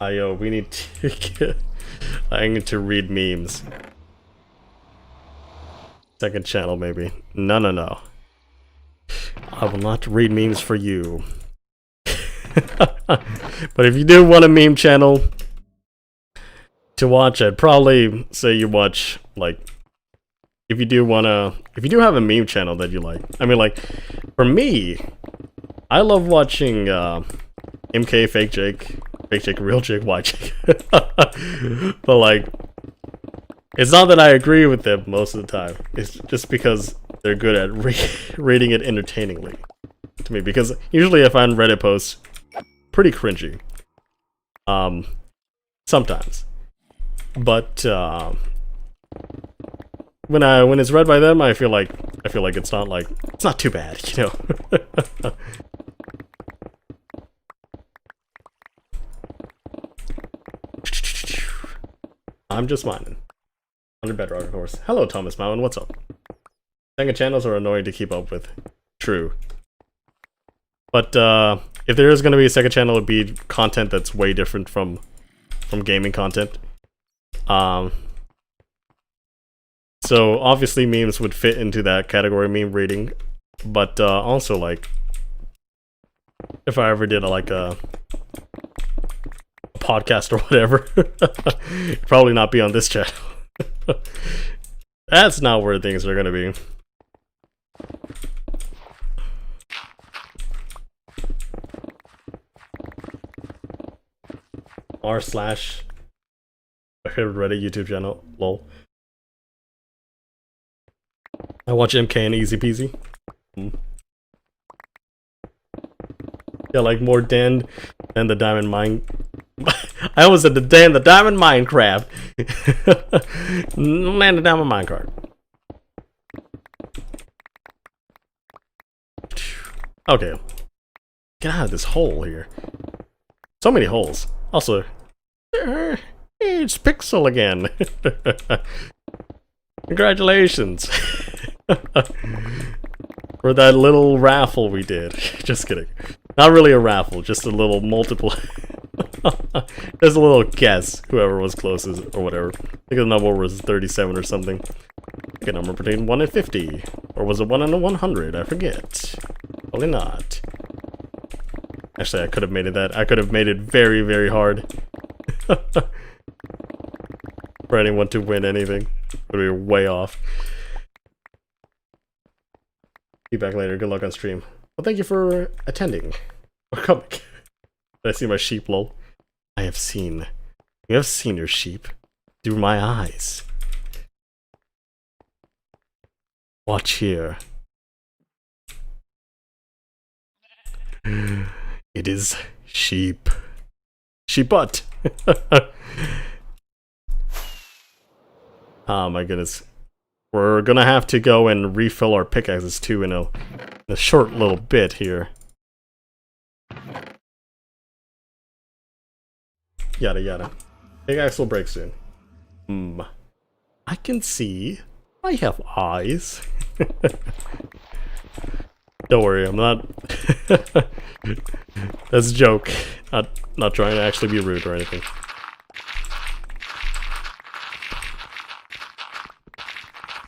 Yo, we need to get... I need to read memes. Second channel, maybe. No. I will not read memes for you. But if you do want a meme channel to watch, I'd probably say you watch, like, if you do have a meme channel that you like. I mean, like, for me, I love watching MK, Fake Jake, Real Jake, White Jake. But like, it's not that I agree with them most of the time. It's just because they're good at reading it entertainingly to me. Because usually I find Reddit posts pretty cringy. Sometimes. But when it's read by them, I feel like it's not too bad, you know. I'm just mining. Under bedrock, of course. Hello, Thomas Mountain. What's up? Second channels are annoying to keep up with. True. But if there is going to be a second channel, it would be content that's way different from gaming content. So obviously memes would fit into that category, meme reading. But also, like, if I ever did a podcast or whatever, it'd probably not be on this channel. That's not where things are gonna be. r/ my favorite Reddit YouTube channel, lol. I watch MK and Easy Peasy. Yeah, like more Dan than the Diamond Mine. I almost said the Diamond Mindcraft. Man, the Diamond Minecraft. Okay. Get out of this hole here. So many holes. Also, it's Pixel again. Congratulations. For that little raffle we did. Just kidding. Not really a raffle, just a little multiple. Just a little guess, whoever was closest or whatever. I think the number was 37 or something. Pick a number between 1 and 50. Or was it 1 and 100? I forget. Probably not. Actually, I could have made it that. I could have made it very, very hard. For anyone to win anything. But we were way off. Be back later. Good luck on stream. Well, thank you for attending. Or coming. Did I see my sheep, lol? I have seen. You have seen your sheep. Through my eyes. Watch here. It is sheep. She butt. Oh my goodness. We're gonna have to go and refill our pickaxes too in a short little bit here. Yada yada. Pickaxe will break soon. I can see. I have eyes. Don't worry, I'm not. That's a joke. Not trying to actually be rude or anything.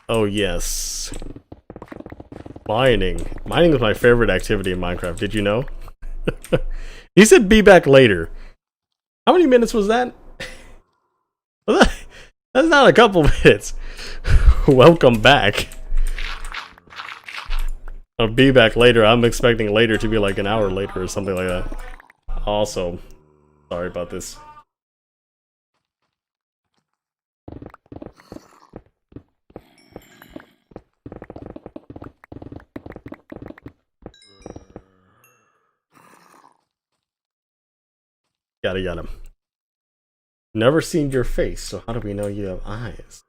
Oh yes. Mining. Mining is my favorite activity in Minecraft. Did you know? He said be back later. How many minutes was that? That's not a couple minutes. Welcome back. I'll be back later. I'm expecting later to be like an hour later or something like that. Also, sorry about this. Yada yada. Never seen your face, so how do we know you have eyes?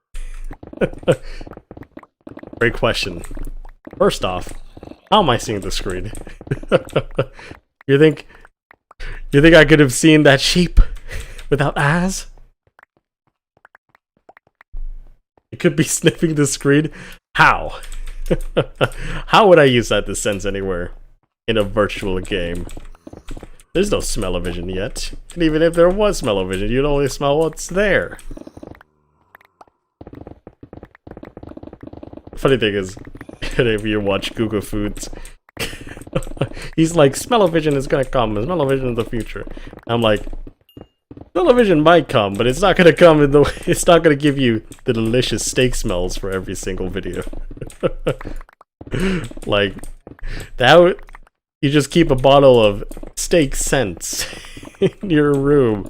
Great question. First off, how am I seeing the screen? You think I could have seen that sheep without eyes? It could be sniffing the screen. How? How would I use that to sense anywhere in a virtual game? There's no smell-o-vision yet. And even if there was smell-o-vision, you'd only smell what's there. Funny thing is, if you watch Google Foods, he's like, smell-o-vision is gonna come, smell-o-vision is the future. I'm like, smell-o-vision might come, but it's not gonna come in the it's not gonna give you the delicious steak smells for every single video. Like, that would... You just keep a bottle of steak scents in your room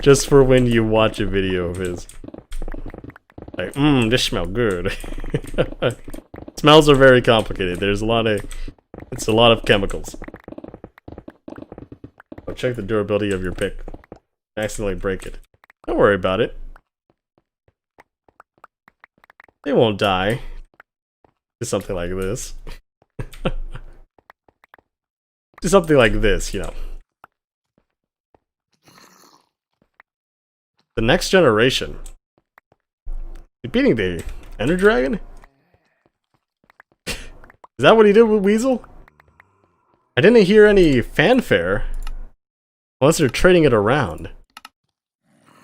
just for when you watch a video of his. Like, this smells good. Smells are very complicated. There's a lot of chemicals. Oh, check the durability of your pick. Accidentally break it. Don't worry about it. They won't die. Just something like this. Do something like this, you know. The next generation. You beating the Ender Dragon? Is that what he did with Weasel? I didn't hear any fanfare. Unless they're trading it around.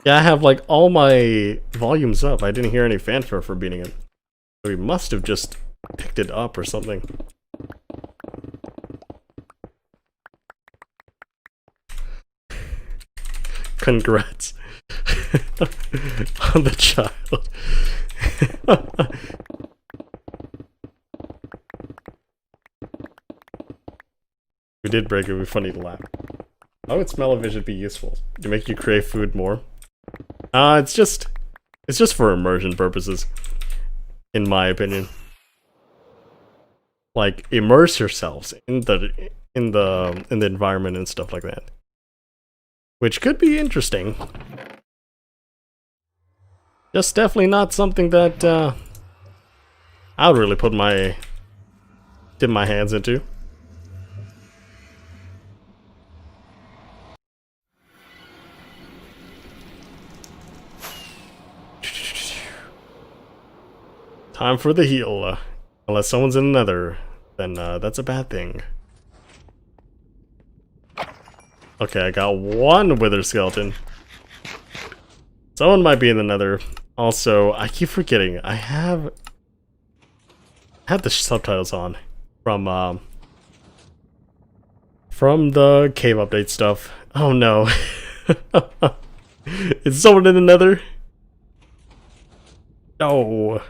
Yeah, I have like all my volumes up. I didn't hear any fanfare for beating it. So he must have just picked it up or something. Congrats on the child. We did break it, it'd be funny to laugh. How would smell-o-vision be useful? To make you crave food more? It's just for immersion purposes, in my opinion. Like, immerse yourselves in the environment and stuff like that. Which could be interesting. Just definitely not something that I would really dip my hands into. Time for the heal. Unless someone's in another, then that's a bad thing. Okay, I got one wither skeleton. Someone might be in the nether. Also, I keep forgetting. I have the subtitles on from the cave update stuff. Oh no. Is someone in the nether? No.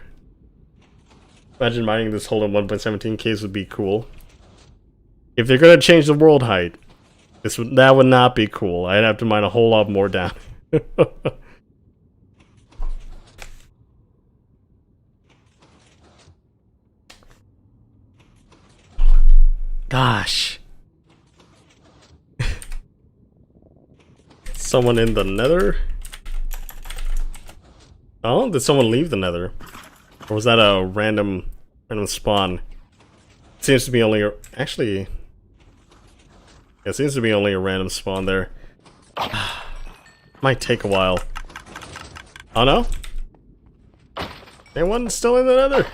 Imagine mining this hole in 1.17 caves would be cool. If they're gonna change the world height, that would not be cool. I'd have to mine a whole lot more down. Gosh. someone in the nether? Oh, did someone leave the nether? Or was that a random spawn? It seems to be only actually... It seems to be only a random spawn there. Might take a while. Oh no? Anyone still in the nether?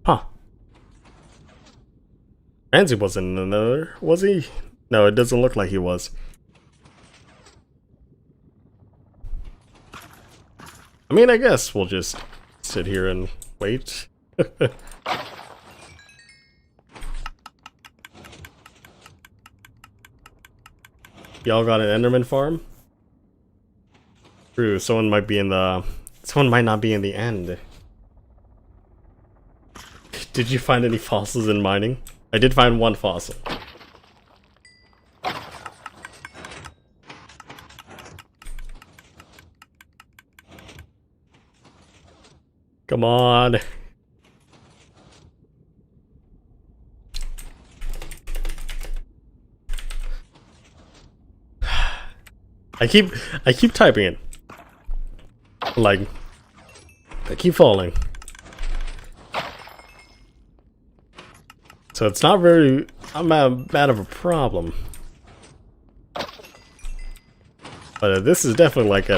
Huh. Ramsey wasn't in the nether, was he? No, it doesn't look like he was. I mean, I guess we'll just sit here and wait. Y'all got an Enderman farm? True, someone might not be in the end. Did you find any fossils in mining? I did find one fossil. Come on. I keep typing it. Like, I keep falling. So it's not bad of a problem. But this is definitely like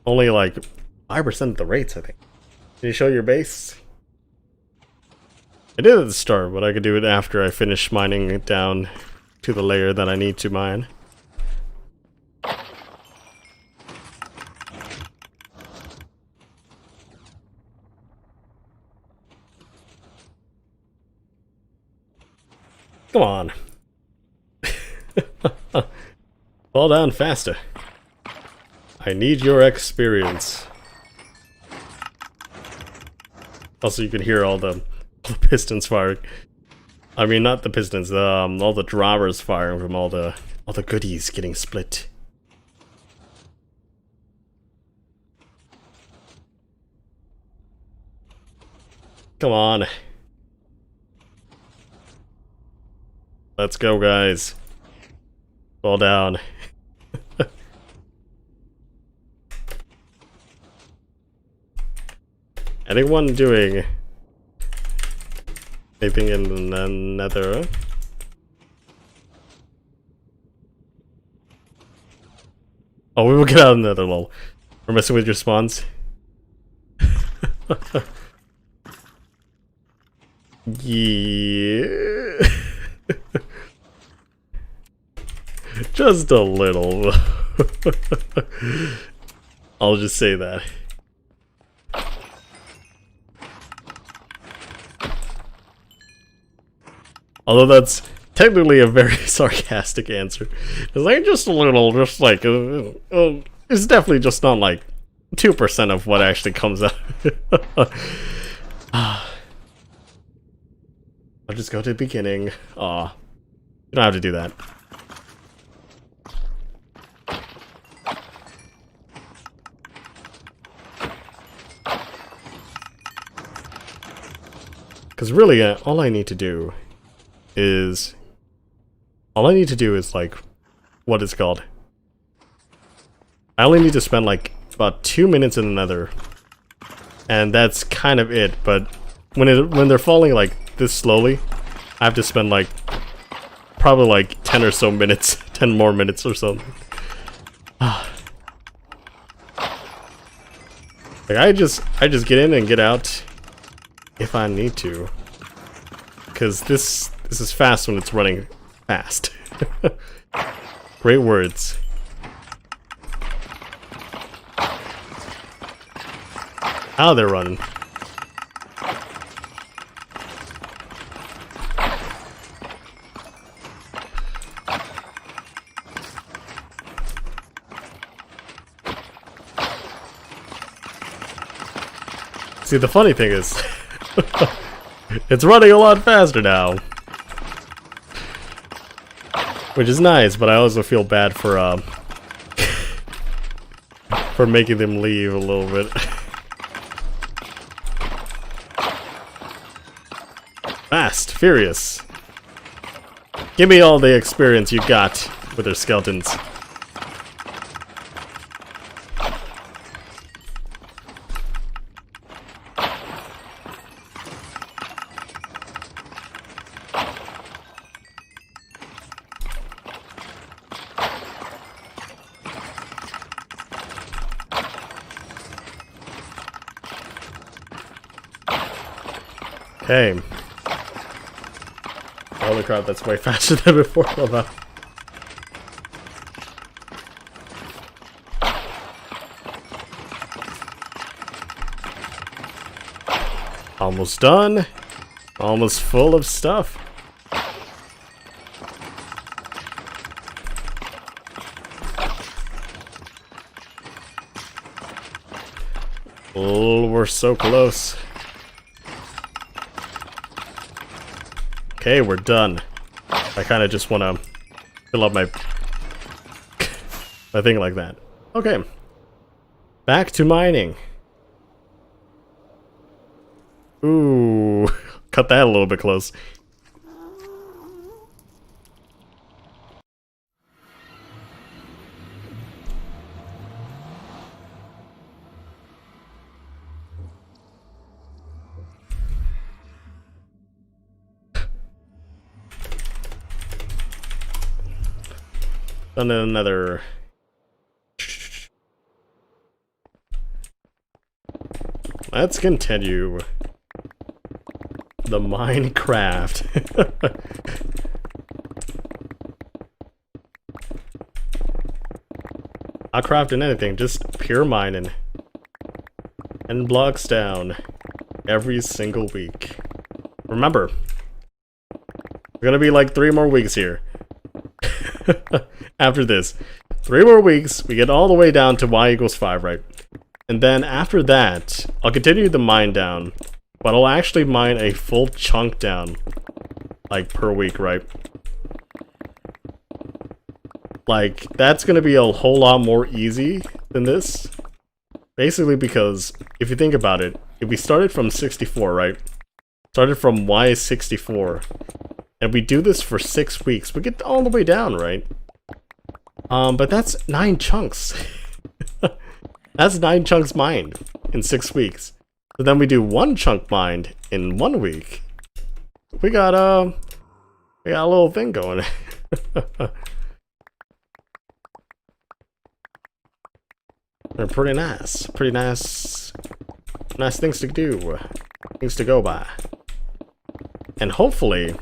only like 5% of the rates, I think. Can you show your base? I did at the start, but I could do it after I finish mining it down to the layer that I need to mine. Come on. Fall down faster. I need your experience. Also, you can hear all the pistons firing. I mean, not the pistons, all the drawers firing from all the goodies getting split. Come on. Let's go, guys. Fall down. Anyone doing anything in the nether? Oh, we will get out of the nether, lol. We're messing with your spawns. Yeah. Just a little. I'll just say that. Although that's technically a very sarcastic answer. It's like just a little, just like, it's definitely just not like 2% of what actually comes out. I'll just go to the beginning. Aw. You don't have to do that. Because really, all I need to do is like, what it's called. I only need to spend like about 2 minutes in the nether, and that's kind of it. But when they're falling like this slowly, I have to spend like probably like 10 or so minutes, 10 more minutes or something. Like I just get in and get out if I need to, because this is fast when it's running fast. Great words. How they're running. See, the funny thing is, it's running a lot faster now. Which is nice, but I also feel bad for making them leave a little bit. Fast, furious. Give me all the experience you got with their skeletons. Okay. Holy crap, that's way faster than before. Love that. Almost done. Almost full of stuff. Oh, we're so close. Okay, we're done. I kind of just want to fill up my my thing like that. Okay. Back to mining. Ooh, cut that a little bit close. Done another. Let's continue the Mindcraft. Not crafting anything, just pure mining. And blocks down every single week. Remember, we're gonna be like 3 more weeks here. After this, 3 more weeks, we get all the way down to y equals 5, right? And then after that, I'll continue the mine down, but I'll actually mine a full chunk down, like per week, right? Like, that's gonna be a whole lot more easy than this. Basically because, if you think about it, if we started from 64, right? Started from Y64, and we do this for 6 weeks, we get all the way down, right? But that's 9 chunks. That's 9 chunks mined in 6 weeks. So then we do 1 chunk mined in 1 week. We got a little thing going. They're pretty nice. Pretty nice. Nice things to do. Things to go by. And hopefully,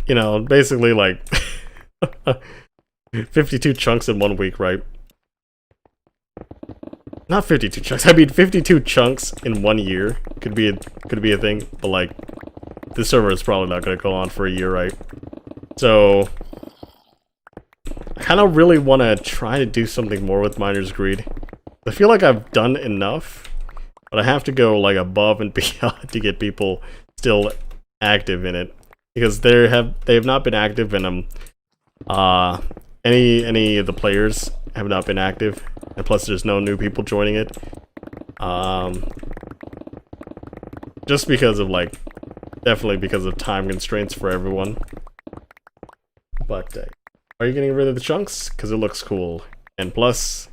you know, basically like 52 chunks in 1 week, right? Not 52 chunks. I mean 52 chunks in 1 year could be a thing, but like the server is probably not going to go on for a year, right? So I kind of really want to try to do something more with Miner's Greed. I feel like I've done enough, but I have to go like above and beyond to get people still active in it, because they have not been active in them. Any of the players have not been active, and plus there's no new people joining it. Just because of like, definitely because of time constraints for everyone. But are you getting rid of the chunks? Because it looks cool, and plus,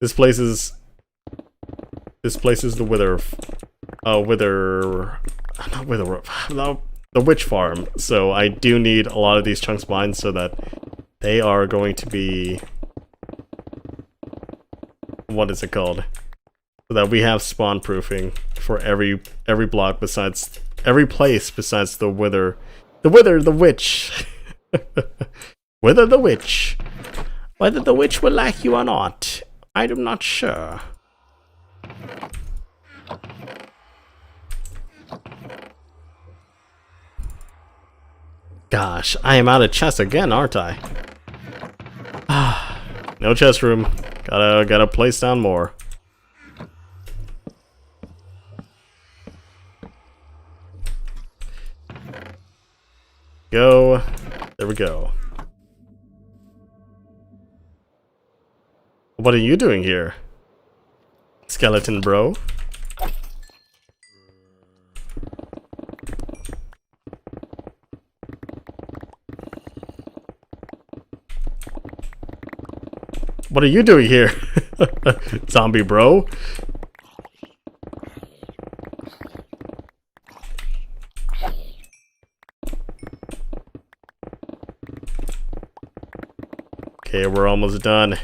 this place is the the witch farm, so I do need a lot of these chunks mined so that they are going to be, what is it called? So that we have spawn proofing for every block besides every place besides the wither the witch. Wither the witch. Whether the witch will like you or not, I'm not sure. Gosh, I am out of chest again, aren't I? No chest room. Gotta place down more. Go. There we go. What are you doing here, skeleton bro? What are you doing here? Zombie bro. Okay, we're almost done.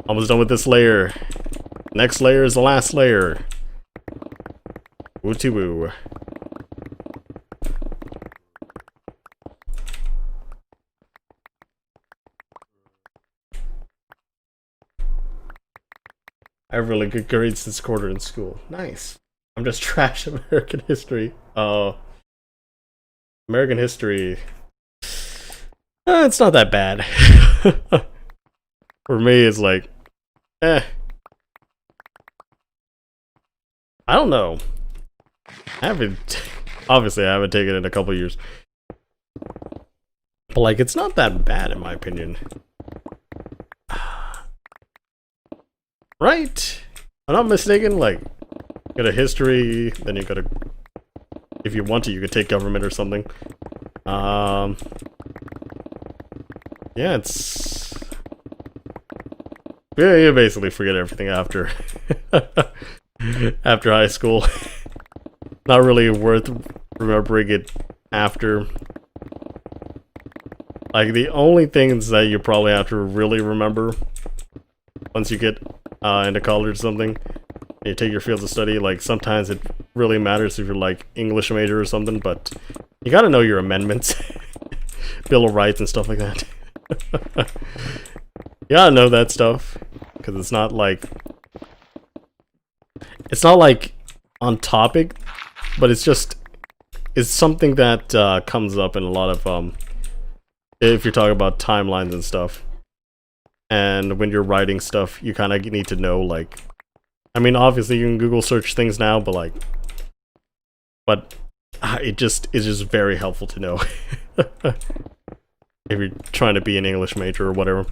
Almost done with this layer. Next layer is the last layer. Wooty woo. I have really good grades this quarter in school. Nice. I'm just trash at American history. American history. It's not that bad. For me, it's like, I don't know. Obviously, I haven't taken it in a couple years. But, like, it's not that bad, in my opinion. Right? I'm not mistaken, like, you got a history, then you got a... If you want to, you could take government or something. Yeah, it's... Yeah, you basically forget everything after... after high school. Not really worth remembering it after. Like, the only things that you probably have to really remember once you get into college or something, you take your fields of study, like, sometimes it really matters if you're, like, English major or something, but you gotta know your amendments. Bill of Rights and stuff like that. You gotta know that stuff, because it's not like on topic, but it's something that comes up in a lot of if you're talking about timelines and stuff. And when you're writing stuff, you kind of need to know, like, I mean, obviously you can Google search things now, but like, it's just very helpful to know. If you're trying to be an English major or whatever.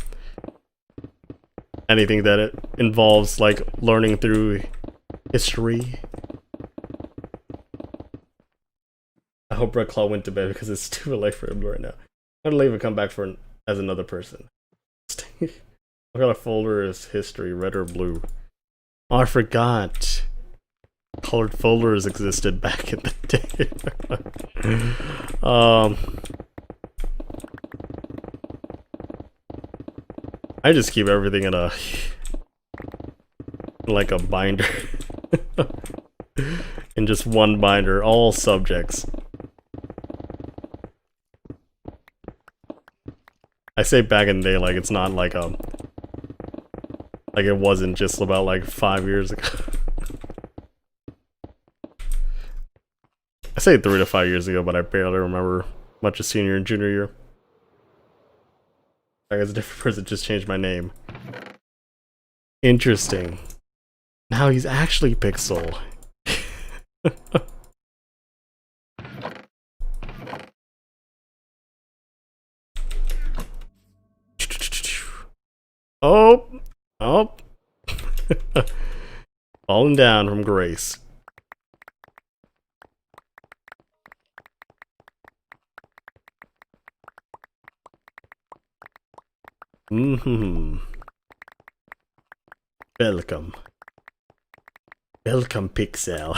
Anything that it involves, like, learning through history. I hope Red Claw went to bed because it's too late for him right now. I'm gonna leave and come back as another person. What kind of folder is history, red or blue? Oh, I forgot. Colored folders existed back in the day. I just keep everything in like a binder. In just one binder, all subjects. I say back in the day, like, it's not like it wasn't just about like 5 years ago. I say 3 to 5 years ago, but I barely remember much of senior and junior year. I guess a different person just changed my name. Interesting. Now he's actually Pixel. Oh! Oh! Falling down from grace. Welcome. Welcome, Pixel.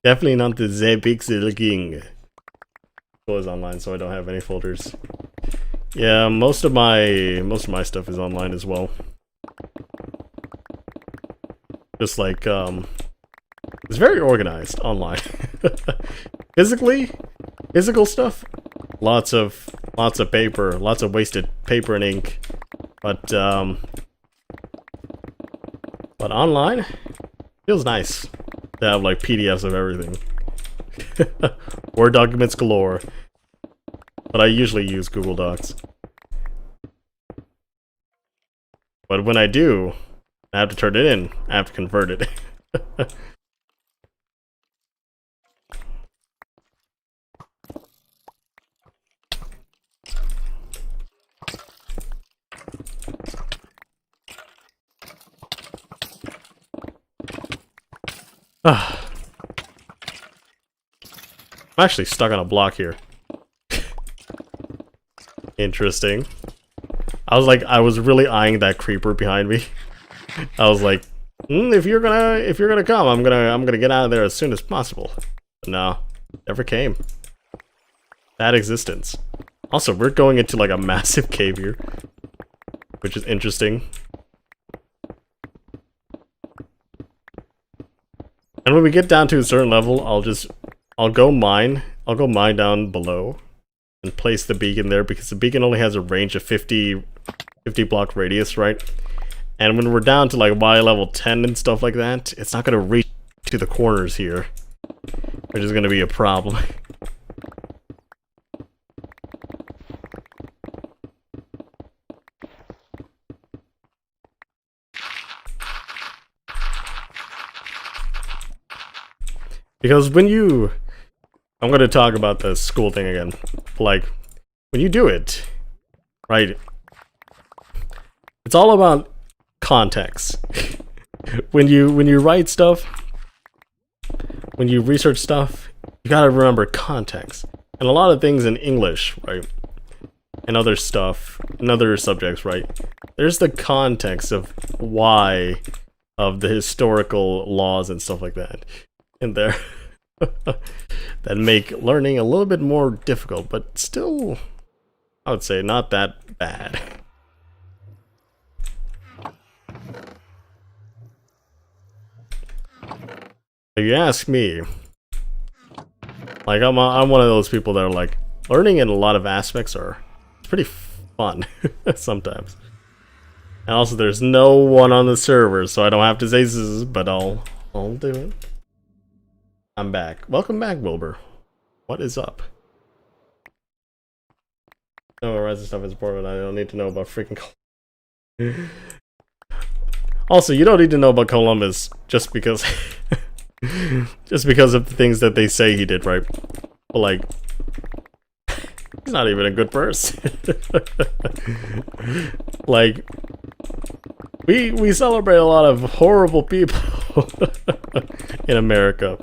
Definitely not the Z Pixel King. School is online, so I don't have any folders. Yeah, most of my stuff is online as well. Just like it's very organized online. Physical stuff, lots of paper, lots of wasted paper and ink. But online feels nice to have like PDFs of everything. Word documents galore. But I usually use Google Docs. But when I do, I have to turn it in. I have to convert it. I'm actually stuck on a block here. Interesting. I was really eyeing that creeper behind me. I was like, if you're gonna come, I'm gonna get out of there as soon as possible. But no, never came. Bad existence. Also, we're going into like a massive cave here, which is interesting. And when we get down to a certain level, I'll go mine down below and place the beacon there, because the beacon only has a range of 50 block radius, right? And when we're down to like Y level 10 and stuff like that, it's not gonna reach to the corners here, which is gonna be a problem. Because I'm gonna talk about the school thing again. Like, when you do it, right? It's all about context. when you write stuff, when you research stuff, you gotta remember context. And a lot of things in English, right? And other stuff, and other subjects, right? There's the context of why, of the historical laws and stuff like that in there. That make learning a little bit more difficult, but still, I would say not that bad. If you ask me, like I'm one of those people that are like, learning in a lot of aspects are pretty fun sometimes. And also, there's no one on the server, so I don't have to say this, but I'll do it. I'm back. Welcome back, Wilbur. What is up? No, Horizon stuff is important. I don't need to know about freaking Also, you don't need to know about Columbus just because just because of the things that they say he did, right? But like, he's not even a good person. Like, we celebrate a lot of horrible people in America,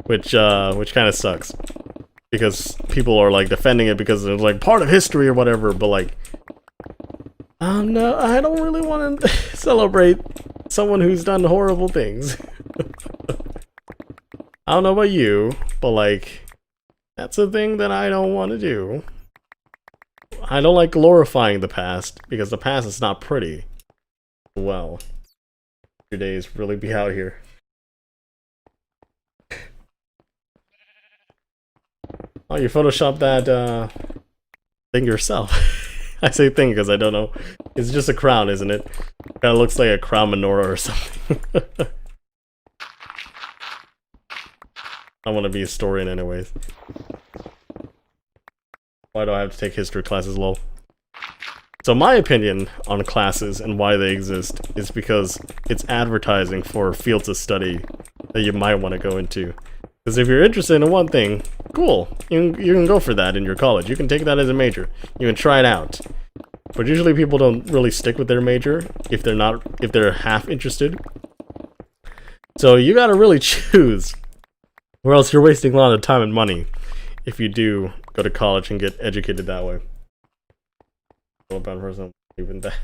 which kind of sucks, because people are like defending it because it's like part of history or whatever. But like, no, I don't really want to celebrate someone who's done horrible things. I don't know about you, but like, that's a thing that I don't want to do. I don't like glorifying the past, because the past is not pretty. Well, your days really be out here. Oh, you photoshopped that thing yourself. I say thing because I don't know. It's just a crown, isn't it? Kinda looks like a crown menorah or something. I want to be a historian anyways. Why do I have to take history classes, lol? So my opinion on classes and why they exist is because it's advertising for fields of study that you might want to go into. Because if you're interested in one thing, cool, you can go for that in your college. You can take that as a major. You can try it out. But usually people don't really stick with their major if they're half interested. So you gotta really choose, or else you're wasting a lot of time and money if you do go to college and get educated that way. About person even that.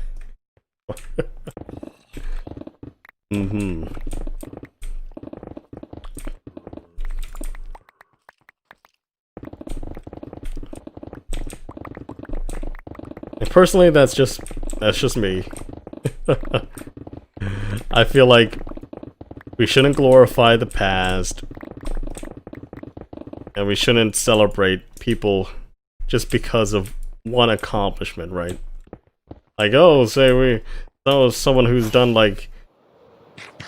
And personally, that's just me. I feel like we shouldn't glorify the past, and we shouldn't celebrate people just because of one accomplishment, right? Like, oh, someone who's done, like,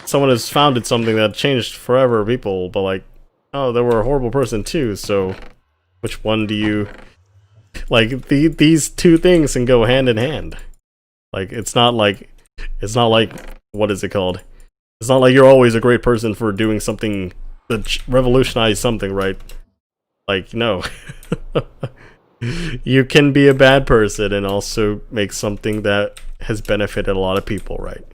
someone has founded something that changed forever people, but like, oh, they were a horrible person too, so which one do you, like, these two things can go hand in hand. Like, it's not like, what is it called? It's not like you're always a great person for doing something that revolutionized something, right? Like, no. You can be a bad person and also make something that has benefited a lot of people, right?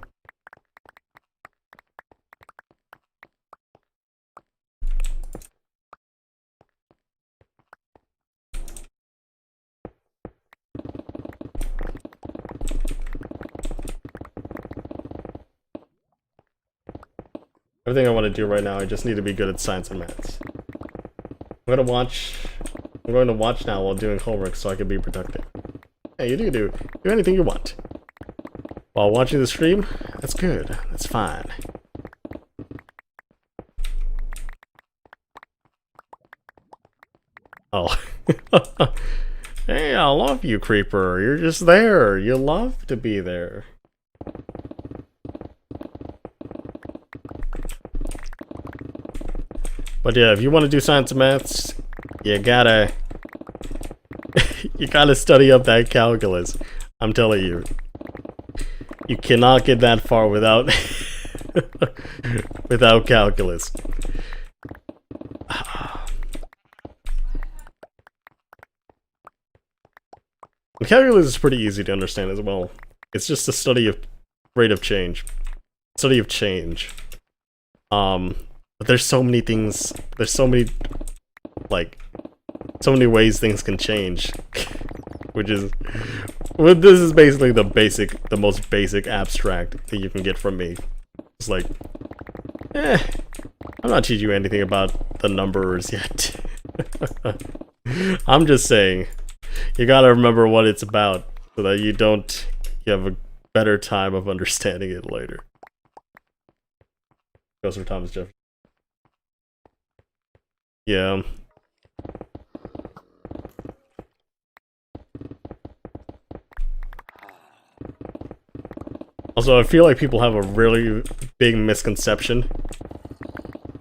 Everything I want to do right now, I just need to be good at science and maths. I'm going to watch now while doing homework so I can be productive. Hey, you do anything you want. While watching the stream, that's good. That's fine. Oh. Hey, I love you, Creeper. You're just there. You love to be there. But yeah, if you want to do science and maths, you gotta you gotta study up that calculus. I'm telling you. You cannot get that far without without calculus. Calculus is pretty easy to understand as well. It's just a study of rate of change. Study of change. But there's so many things, there's so many, like, so many ways things can change. Which is, well, this is basically the most basic abstract that you can get from me. It's like, I'm not teaching you anything about the numbers yet. I'm just saying, you gotta remember what it's about so that you have a better time of understanding it later. Goes for Thomas Jefferson. Yeah. Also, I feel like people have a really big misconception,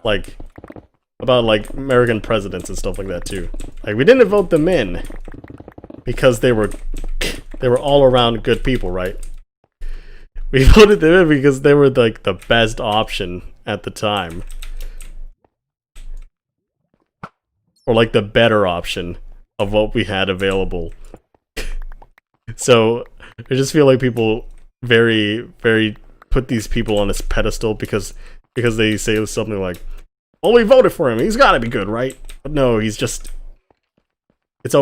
like, about, like, American presidents and stuff like that, too. Like, we didn't vote them in because they were all around good people, right? We voted them in because they were, like, the best option at the time. Or, like, the better option of what we had available. So, I just feel like people very, very put these people on this pedestal because they say something like, well, we voted for him, he's gotta be good, right? But no, he's just... It's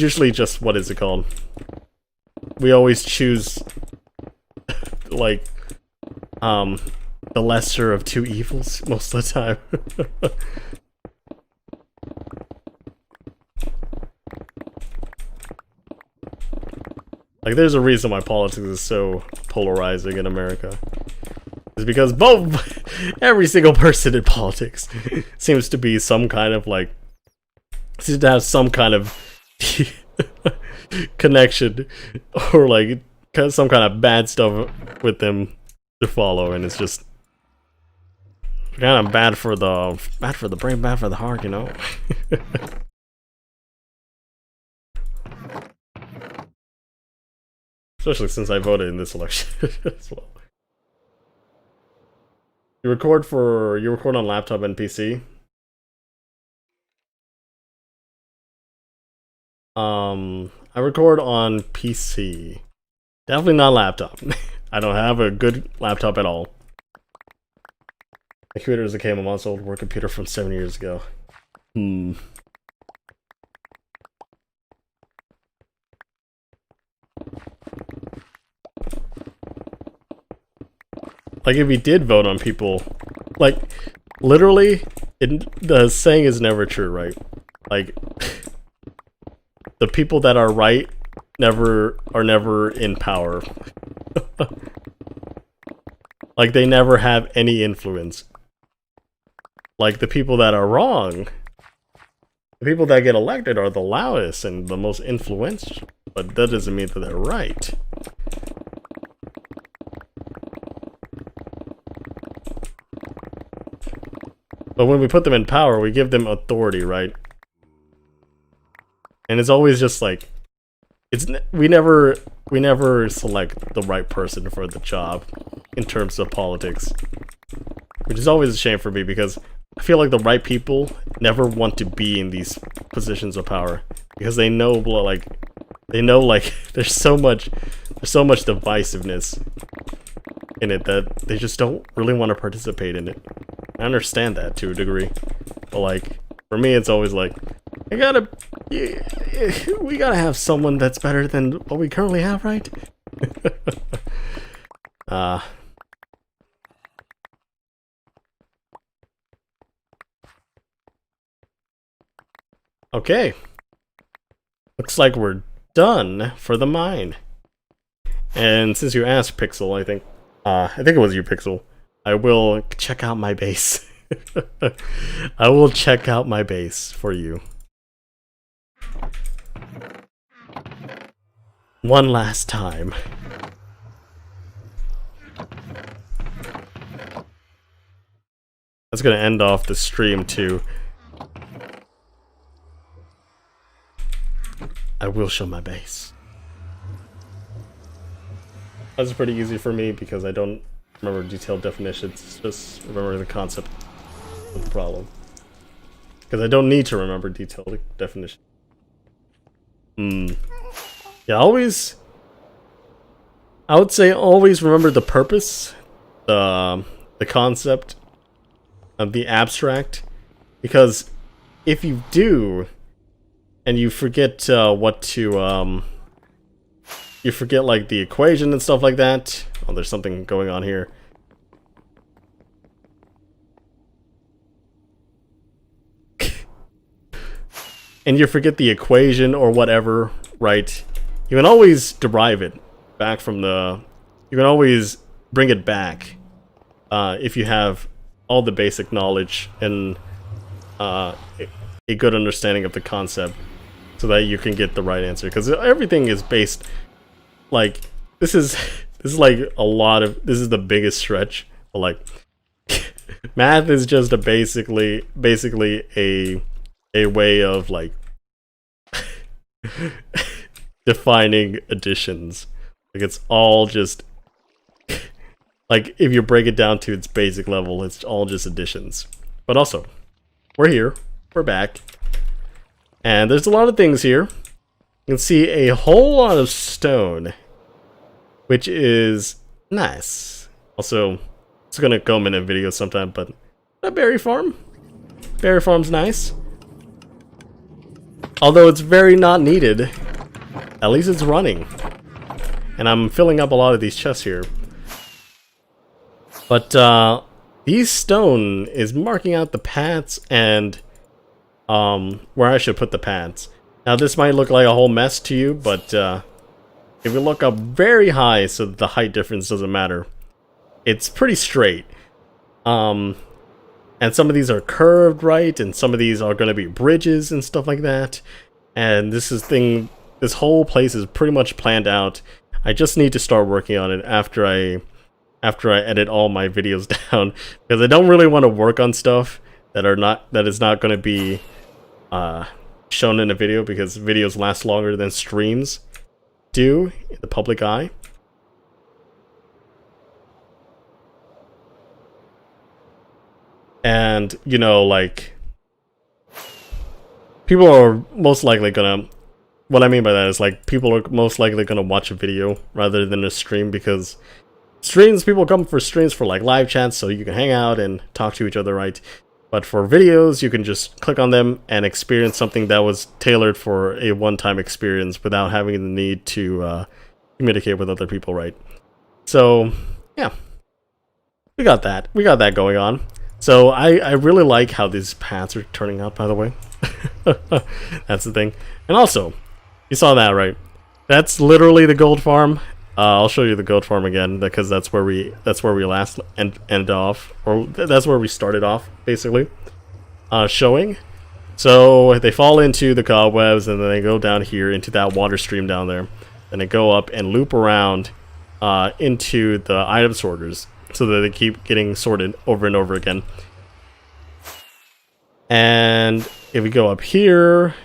usually just, what is it called? We always choose, like, the lesser of two evils most of the time. Like, there's a reason why politics is so polarizing in America. It's because every single person in politics seems to be some kind of, like, seems to have some kind of connection or, like, some kind of bad stuff with them to follow, and it's just kind of bad for the brain, bad for the heart, you know? Especially since I voted in this election as well. You record on laptop and PC? I record on PC. Definitely not laptop. I don't have a good laptop at all. My computer is a K months old work computer from 7 years ago. Like, if we did vote on people, like, literally, the saying is never true, right? Like, the people that are right are never in power. Like, they never have any influence. Like, the people that are wrong, the people that get elected are the loudest and the most influential, but that doesn't mean that they're right. But when we put them in power, we give them authority, right? And it's always just like, we never select the right person for the job in terms of politics, which is always a shame for me because I feel like the right people never want to be in these positions of power because they know, like, there's so much divisiveness in it that they just don't really want to participate in it. I understand that to a degree, but, like, for me, it's always like, we gotta have someone that's better than what we currently have, right? Okay. Looks like we're done for the mine. And since you asked, Pixel, I think it was you, Pixel, I will check out my base. I will check out my base for you. One last time. That's gonna end off the stream too. I will show my base. That's pretty easy for me because I don't remember detailed definitions, just remember the concept of the problem. Because I don't need to remember detailed definitions. Yeah, always... I would say always remember the purpose, the concept of the abstract. Because if you do, and you forget what to... you forget like the equation and stuff like that. Oh, there's something going on here. And you forget the equation or whatever, right? You can always derive it back from the... You can always bring it back if you have all the basic knowledge and a good understanding of the concept so that you can get the right answer. Because everything is based... Like, this is like a lot of... This is the biggest stretch. But like, math is just a basically a way of like defining additions. Like it's all just like if you break it down to its basic level, it's all just additions. But also, we're here, we're back, and there's a lot of things here. You can see a whole lot of stone, which is nice. Also, it's gonna come in a video sometime, but a berry farm. Berry farm's nice. Although it's very not needed, at least it's running. And I'm filling up a lot of these chests here. But these stone is marking out the paths and where I should put the paths. Now this might look like a whole mess to you, but if you look up very high so that the height difference doesn't matter, it's pretty straight. And some of these are curved, right? And some of these are going to be bridges and stuff like that. And this whole place is pretty much planned out. I just need to start working on it after I edit all my videos down, because I don't really want to work on stuff that is not going to be shown in a video, because videos last longer than streams do in the public eye. And, you know, like, people are most likely gonna... What I mean by that is, like, people are most likely gonna watch a video rather than a stream, because streams, people come for streams for, like, live chats, so you can hang out and talk to each other, right? But for videos, you can just click on them and experience something that was tailored for a one-time experience without having the need to communicate with other people, right? So, yeah. We got that. We got that going on. So I really like how these paths are turning out, by the way. That's the thing. And also, you saw that, right? That's literally the gold farm. I'll show you the gold farm again, because that's where we last ended off, or that's where we started off, basically. Showing. So they fall into the cobwebs, and then they go down here into that water stream down there. And they go up and loop around into the item sorters, so that they keep getting sorted over and over again. And if we go up here,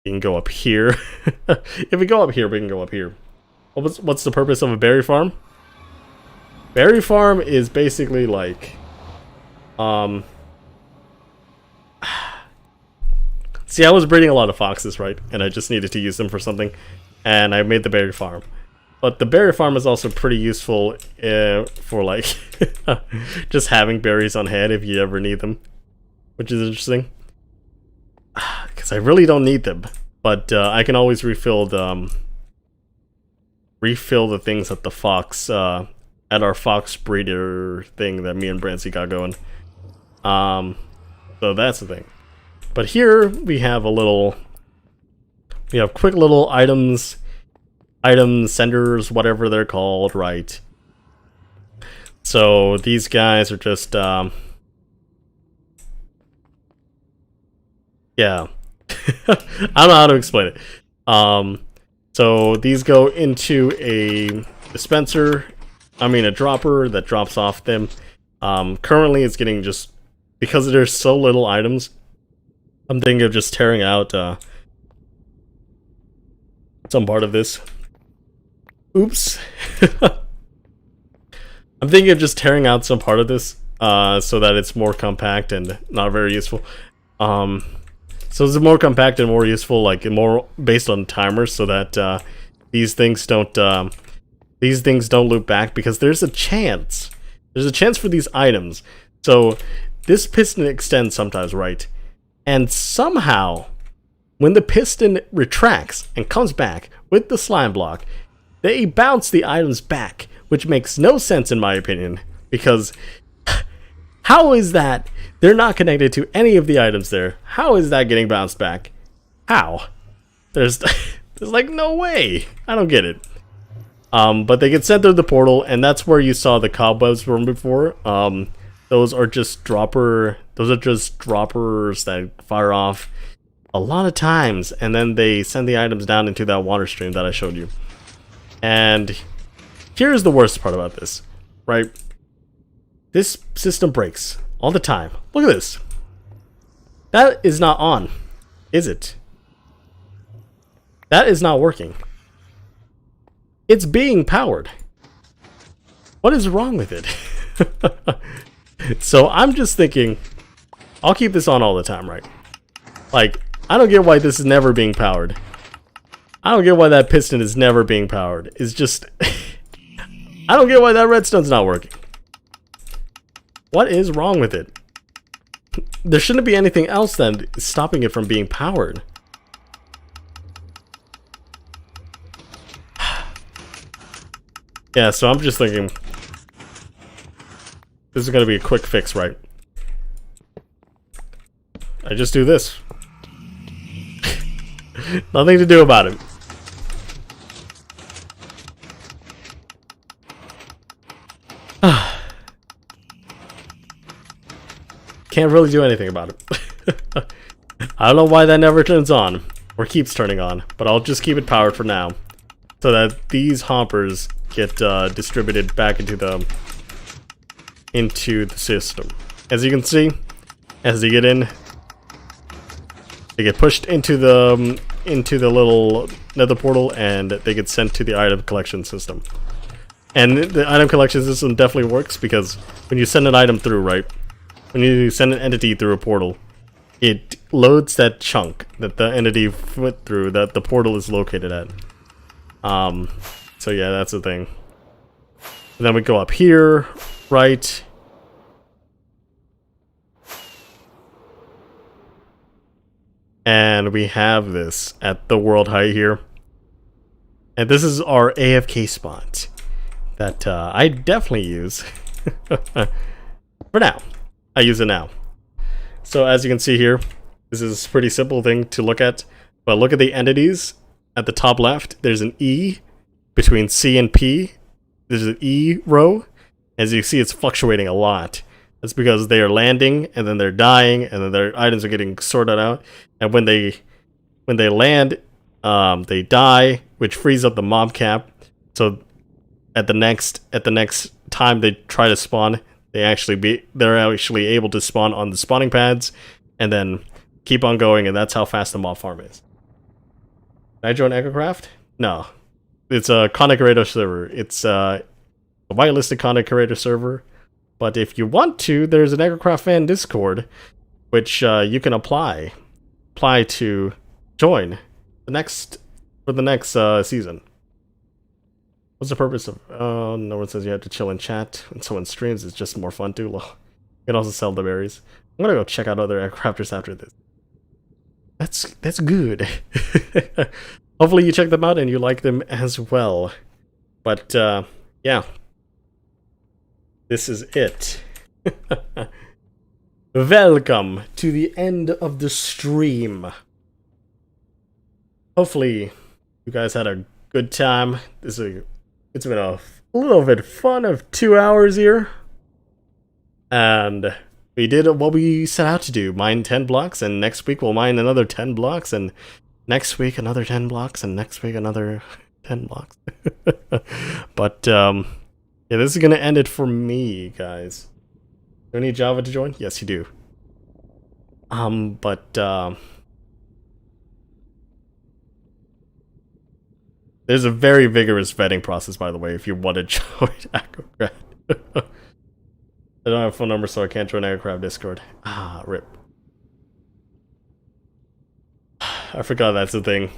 we can go up here. If we go up here, we can go up here. What's the purpose of a berry farm? Berry farm is basically like, see, I was breeding a lot of foxes, right? And I just needed to use them for something, and I made the berry farm. But the berry farm is also pretty useful for, like, just having berries on hand if you ever need them, which is interesting. Because I really don't need them, but I can always refill the things at the fox, at our fox breeder thing that me and Brancy got going. So that's the thing. But here we have we have quick little items, item senders, whatever they're called, right? So these guys are just, yeah. I don't know how to explain it. So these go into a dispenser, a dropper that drops off them. Currently it's getting just, because there's so little items, I'm thinking of just tearing out some part of this. Oops. I'm thinking of just tearing out some part of this so that it's more compact and not very useful. So it's more compact and more useful, like more based on timers, so that these things don't loop back, because there's a chance for these items. So this piston extends sometimes, right? And somehow, when the piston retracts and comes back with the slime block, they bounce the items back, which makes no sense in my opinion, because how is that? They're not connected to any of the items there. How is that getting bounced back? How? There's like no way. I don't get it. But they get sent through the portal, and that's where you saw the cobwebs from before. Those are just droppers that fire off a lot of times, and then they send the items down into that water stream that I showed you. And here's the worst part about this, right? This system breaks all the time. Look at this. That is not on, is it? That is not working. It's being powered. What is wrong with it? So I'm just thinking, I'll keep this on all the time, right? Like, I don't get why this is never being powered. I don't get why that piston is never being powered. It's just... I don't get why that redstone's not working. What is wrong with it? There shouldn't be anything else then stopping it from being powered. Yeah, so I'm just thinking, this is gonna be a quick fix, right? I just do this. Nothing to do about it. Can't really do anything about it. I don't know why that never turns on, or keeps turning on, but I'll just keep it powered for now, so that these hoppers get distributed back into the system. As you can see, as they get in, they get pushed into the little nether portal, and they get sent to the item collection system. And the item collection system definitely works, because when you send an item through, right? When you send an entity through a portal, it loads that chunk that the entity went through, that the portal is located at. So yeah, that's the thing. And then we go up here, right? And we have this at the world height here. And this is our AFK spot that I definitely use. For now. I use it now. So as you can see here, this is a pretty simple thing to look at. But look at the entities at the top left. There's an E between C and P. There's an E row. As you see, it's fluctuating a lot. That's because they are landing, and then they're dying, and then their items are getting sorted out. And when they land, they die, which frees up the mob cap. So at the next time they try to spawn, they're actually able to spawn on the spawning pads, and then keep on going, and that's how fast the mob farm is. Can I join EchoCraft? No. It's a content creator server. It's a whitelisted content creator server. But if you want to, there's an EchoCraft fan Discord, which you can apply to join for the next season. What's the purpose of? Oh, no one says you have to chill and chat when someone streams. It's just more fun too. You can also sell the berries. I'm gonna go check out other EchoCrafters after this. That's good. Hopefully you check them out and you like them as well. But yeah, this is it. welcome to the end of the stream. Hopefully, you guys had a good time. It's been a little bit fun of 2 hours here. And we did what we set out to do, mine 10 blocks, and next week we'll mine another 10 blocks, and next week another 10 blocks, and next week another 10 blocks. But, yeah, this is gonna end it for me, guys. Do you need Java to join? Yes, you do. There's a very vigorous vetting process, by the way, if you want to join EchoCraft. I don't have a phone number, so I can't join EchoCraft Discord. Ah, rip. I forgot that's the thing.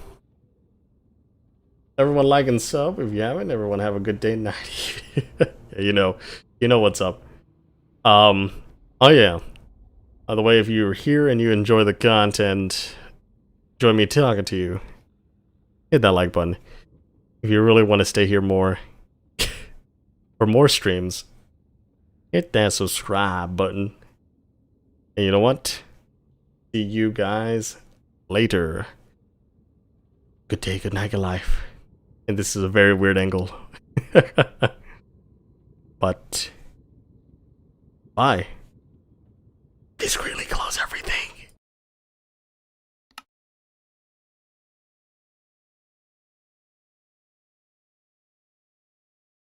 Everyone like and sub if you haven't. Everyone have a good day, night. you know what's up. Oh yeah. By the way, if you're here and you enjoy the content, enjoy me talking to you, hit that like button. If you really want to stay here more, for more streams, hit that subscribe button. And you know what? See you guys later. Good day, good night, good life. And this is a very weird angle. But, bye.